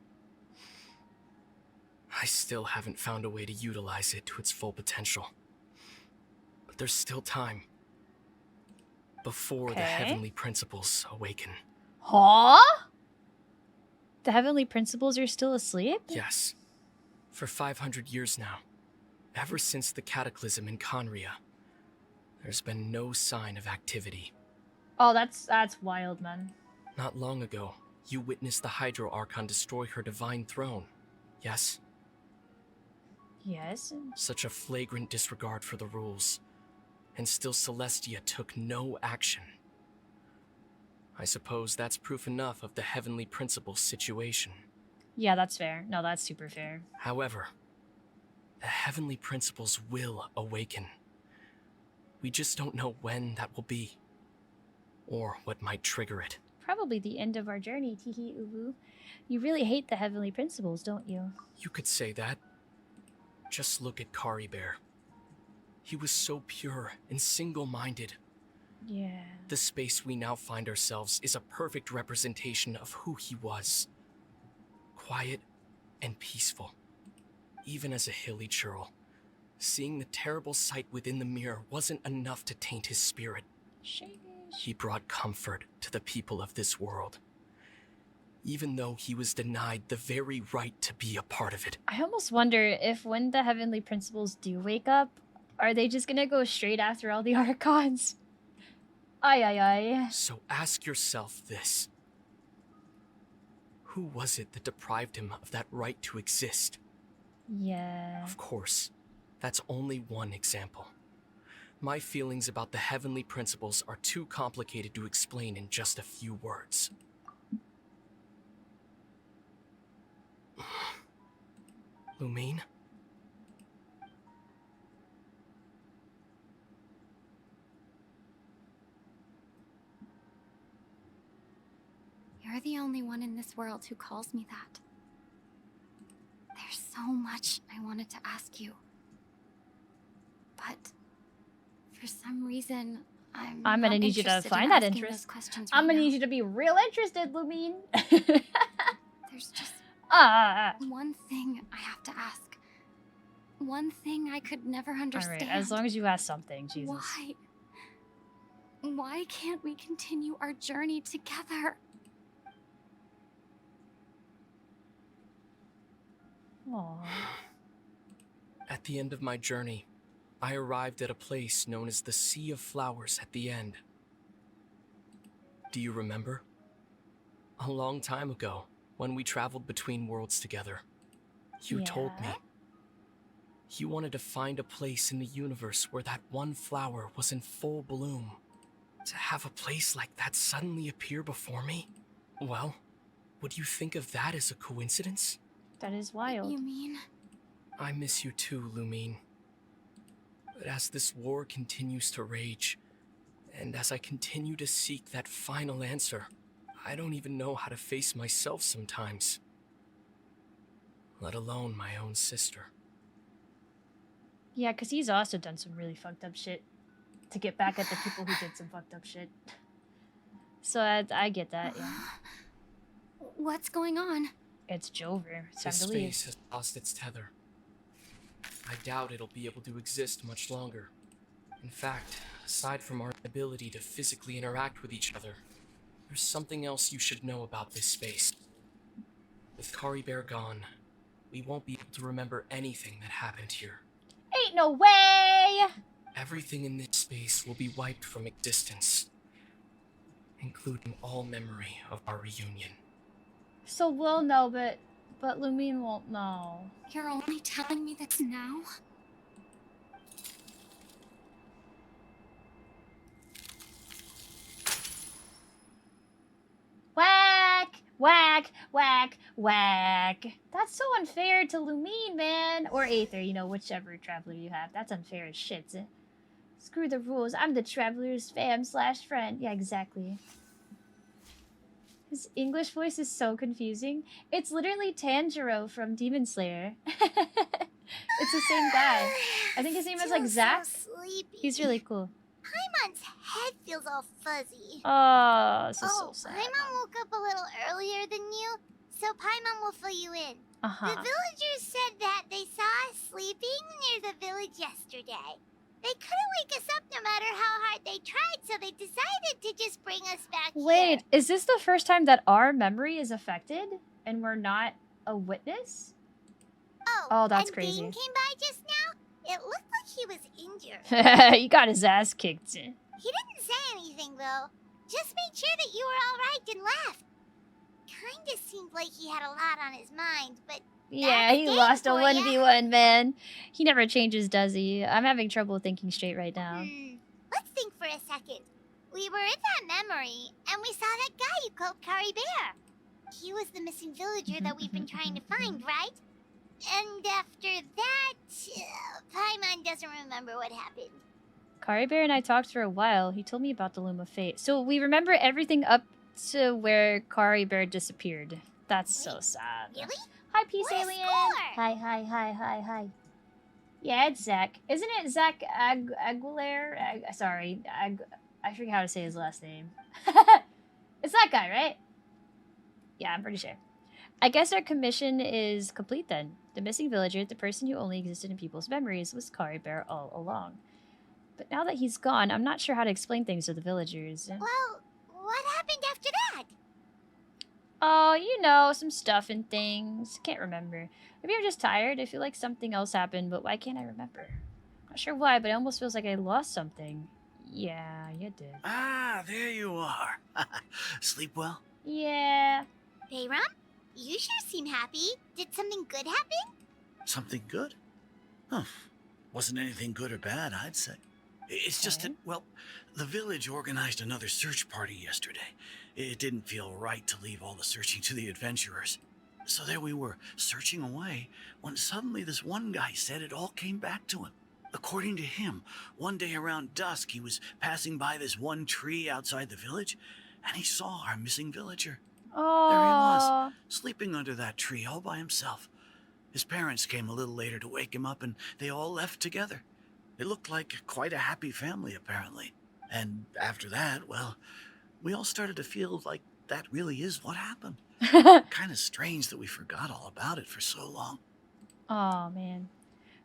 I still haven't found a way to utilize it to its full potential. But there's still time. Before the heavenly principles awaken. Huh? The heavenly principles are still asleep? Yes. For 500 years now. Ever since the cataclysm in Conria, there's been no sign of activity. Oh, that's wild, man. Not long ago, you witnessed the Hydro Archon destroy her divine throne. Yes? Yes. Such a flagrant disregard for the rules. And still Celestia took no action. I suppose that's proof enough of the heavenly principles situation. Yeah, that's fair. No, that's super fair. However, the heavenly principles will awaken. We just don't know when that will be. Or what might trigger it. Probably the end of our journey, teehee uwu. You really hate the heavenly principles, don't you? You could say that. Just look at Kari Bear. He was so pure and single-minded. Yeah. The space we now find ourselves is a perfect representation of who he was. Quiet and peaceful. Even as a hilly churl, seeing the terrible sight within the mirror wasn't enough to taint his spirit. Sheesh. He brought comfort to the people of this world, even though he was denied the very right to be a part of it. I almost wonder if when the heavenly principles do wake up, are they just gonna go straight after all the Archons? Ay, ay, ay. So ask yourself this. Who was it that deprived him of that right to exist? Yeah. Of course, that's only one example. My feelings about the heavenly principles are too complicated to explain in just a few words. Lumine? You're the only one in this world who calls me that. There's so much I wanted to ask you. But for some reason, I'm gonna not need you to interested find in that asking interest. those questions I'm right gonna now. need you to be real interested, Lumine. There's just Ah. one thing I have to ask. One thing I could never understand. Alright, as long as you ask something, Jesus. Why? Why can't we continue our journey together? Aww. At the end of my journey, I arrived at a place known as the Sea of Flowers at the end. Do you remember? A long time ago, when we traveled between worlds together, you told me you wanted to find a place in the universe where that one flower was in full bloom. To have a place like that suddenly appear before me? Well, would you think of that as a coincidence? That is wild. You mean? I miss you too, Lumine. But as this war continues to rage, and as I continue to seek that final answer, I don't even know how to face myself sometimes. Let alone my own sister. Yeah, because he's also done some really fucked up shit to get back at the people who did some fucked up shit. So I get that, yeah. What's going on? It's Jover. It's time This to leave. space has lost its tether. I doubt it'll be able to exist much longer. In fact, aside from our ability to physically interact with each other, there's something else you should know about this space. With Kari Bear gone, we won't be able to remember anything that happened here. Ain't no way! Everything in this space will be wiped from existence, including all memory of our reunion. So we'll know, but Lumine won't know. You're only telling me this now? Whack! Whack! Whack! Whack! That's so unfair to Lumine, man! Or Aether, you know, whichever traveler you have. That's unfair as shit. Screw the rules. I'm the traveler's fam/friend. Yeah, exactly. His English voice is so confusing. It's literally Tanjiro from Demon Slayer. It's the same guy. I think his name is like Zack. So sleepy. He's really cool. Paimon's head feels all fuzzy. Oh, this is so sad. Paimon woke up a little earlier than you, so Paimon will fill you in. Uh-huh. The villagers said that they saw us sleeping near the village yesterday. They couldn't wake us up no matter how hard they tried, so they decided to just bring us back here. Wait, is this the first time that our memory is affected and we're not a witness? Oh, that's and crazy. Dane came by just now? It looked like he was injured. He got his ass kicked. He didn't say anything, though. Just made sure that you were alright and left. Kinda seemed like he had a lot on his mind, but... Yeah, he lost a 1v1, man. He never changes, does he? I'm having trouble thinking straight right now. Let's think for a second. We were in that memory, and we saw that guy you called Kari Bear. He was the missing villager that we've been trying to find, right? And after that, Paimon doesn't remember what happened. Kari Bear and I talked for a while. He told me about the Loom of Fate. So we remember everything up to where Kari Bear disappeared. That's so sad. Really? Hi, Peace What a Alien. score! Hi. Yeah, it's Zach. Isn't it Zach Aguilera? I forget how to say his last name. It's that guy, right? Yeah, I'm pretty sure. I guess our commission is complete then. The missing villager, the person who only existed in people's memories, was Kari Bear all along. But now that he's gone, I'm not sure how to explain things to the villagers. Well, what happened after that? Oh, you know, some stuff and things. Can't remember. Maybe I'm just tired. I feel like something else happened, but why can't I remember? Not sure why, but it almost feels like I lost something. Yeah, you did. Ah, there you are. Sleep well? Yeah. Bayram? You sure seem happy. Did something good happen? Something good? Huh. Wasn't anything good or bad, I'd say. It's just that, well, the village organized another search party yesterday. It didn't feel right to leave all the searching to the adventurers. So there we were, searching away, when suddenly this one guy said it all came back to him. According to him, one day around dusk, he was passing by this one tree outside the village, and he saw our missing villager. Oh. There he was, sleeping under that tree all by himself. His parents came a little later to wake him up, and they all left together. It looked like quite a happy family, apparently. And after that, well, we all started to feel like that really is what happened. Kind of strange that we forgot all about it for so long. Oh, man.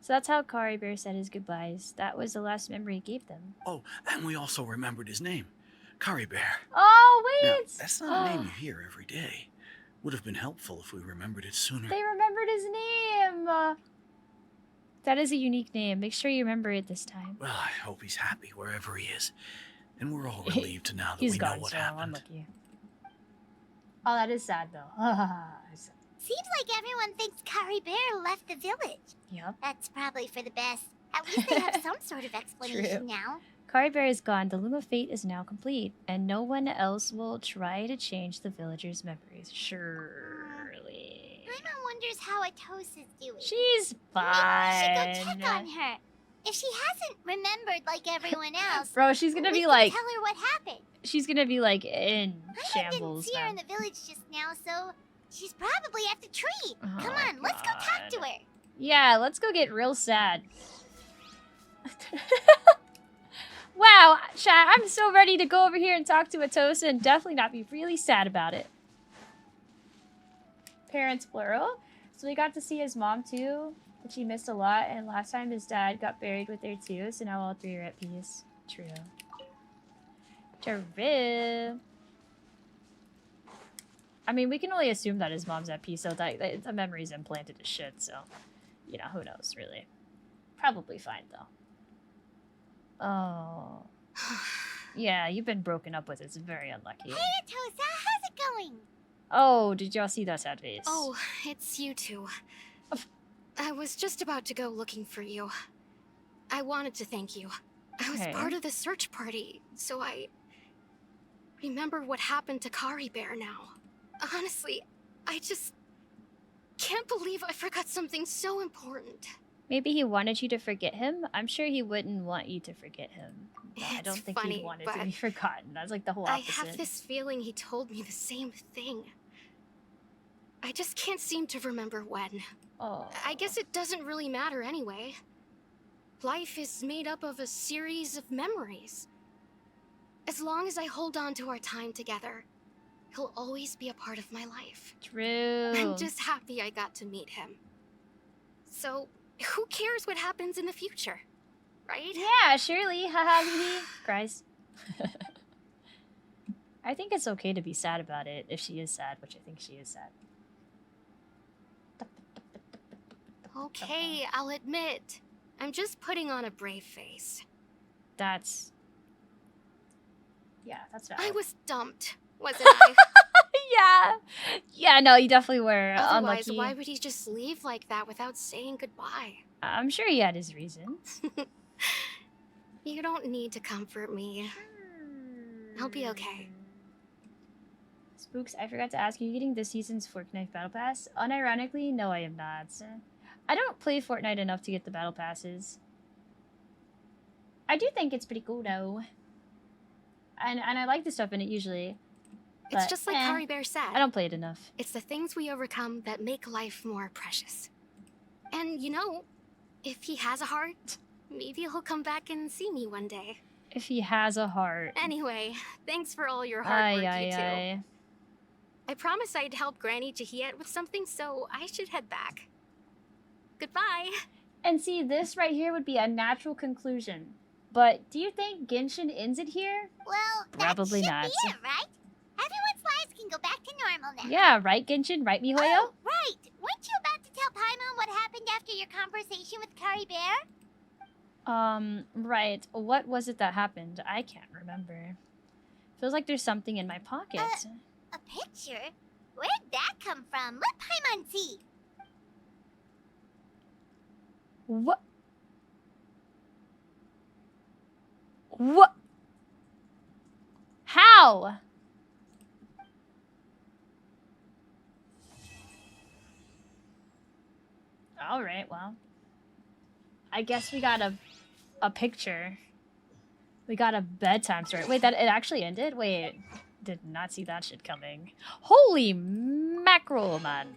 So that's how Kari Bear said his goodbyes. That was the last memory he gave them. Oh, and we also remembered his name. Kari Bear. Oh, Now, wait! that's not a name you hear every day. Would have been helpful if we remembered it sooner. They remembered his name! That is a unique name. Make sure you remember it this time. Well, I hope he's happy wherever he is. And we're all relieved now that He's we gone, know what so happened. unlucky. Oh, that is sad, though. Seems like everyone thinks Kari Bear left the village. Yep. That's probably for the best. At least they have some sort of explanation now. Kari Bear is gone. The Loom of Fate is now complete, and no one else will try to change the villagers' memories. Surely. Paimon wonders how Atos is doing. She's Maybe fine. we should go check on her. If she hasn't remembered like everyone else, Bro, she's gonna we be can like, tell her what happened. she's gonna be like in I didn't shambles. see her now. in the village just now, so she's probably at the tree. Oh Come my on, let's go talk to God. her. Yeah, let's go get real sad. Wow, chat, I'm so ready to go over here and talk to Atosa and definitely not be really sad about it. Parents plural. So we got to see his mom too, which he missed a lot, and last time his dad got buried with her too, so now all three are at peace. True. True. I mean, we can only assume that his mom's at peace, so that the memory's implanted as shit, so, you know, who knows, really. Probably fine, though. Oh. Yeah, you've been broken up with. It's very unlucky. Hey, Atosa, how's it going? Oh, did y'all see that sad face? Oh, it's you two. I was just about to go looking for you. I wanted to thank you. I was part of the search party, so I remember what happened to Kari Bear now. Honestly, I just can't believe I forgot something so important. Maybe he wanted you to forget him? I'm sure he wouldn't want you to forget him. No, I don't think funny, he wanted but to be forgotten. That's like the whole I opposite. have this feeling he told me the same thing. I just can't seem to remember when. Oh. I guess it doesn't really matter anyway. Life is made up of a series of memories. As long as I hold on to our time together, he'll always be a part of my life. True. I'm just happy I got to meet him. So, who cares what happens in the future, right? Yeah, surely. Haha, hee. Cries. I think it's okay to be sad about it if she is sad, which I think she is sad. Okay, I'll admit. I'm just putting on a brave face. That's... Yeah, that's valid. I was dumped, wasn't I? Yeah. Yeah, no, you definitely were Otherwise, unlucky. why would he just leave like that without saying goodbye? I'm sure he had his reasons. You don't need to comfort me. I'll be okay. Spooks, I forgot to ask, are you getting this season's Fork Knife Battle Pass? Unironically, no, I am not. I don't play Fortnite enough to get the Battle Passes. I do think it's pretty cool, though. And I like the stuff in it, usually. It's just like Kari Bear said. I don't play it enough. It's the things we overcome that make life more precious. And, you know, if he has a heart, maybe he'll come back and see me one day. If he has a heart. Anyway, thanks for all your hard work, you two. I promised I'd help Granny Jahiet with something, so I should head back. Goodbye. And see, this right here would be a natural conclusion. But do you think Genshin ends it here? Well, probably not. That should be it, right? Everyone's lives can go back to normal now. Yeah, right, Genshin? Right, Mihoyo? Oh, right. Weren't you about to tell Paimon what happened after your conversation with Kari Bear? Right. What was it that happened? I can't remember. Feels like there's something in my pocket. A picture? Where'd that come from? Let Paimon see. What? What? How? Alright, well. I guess we got a picture. We got a bedtime story. Wait, that it actually ended? Wait, did not see that shit coming. Holy mackerel, man.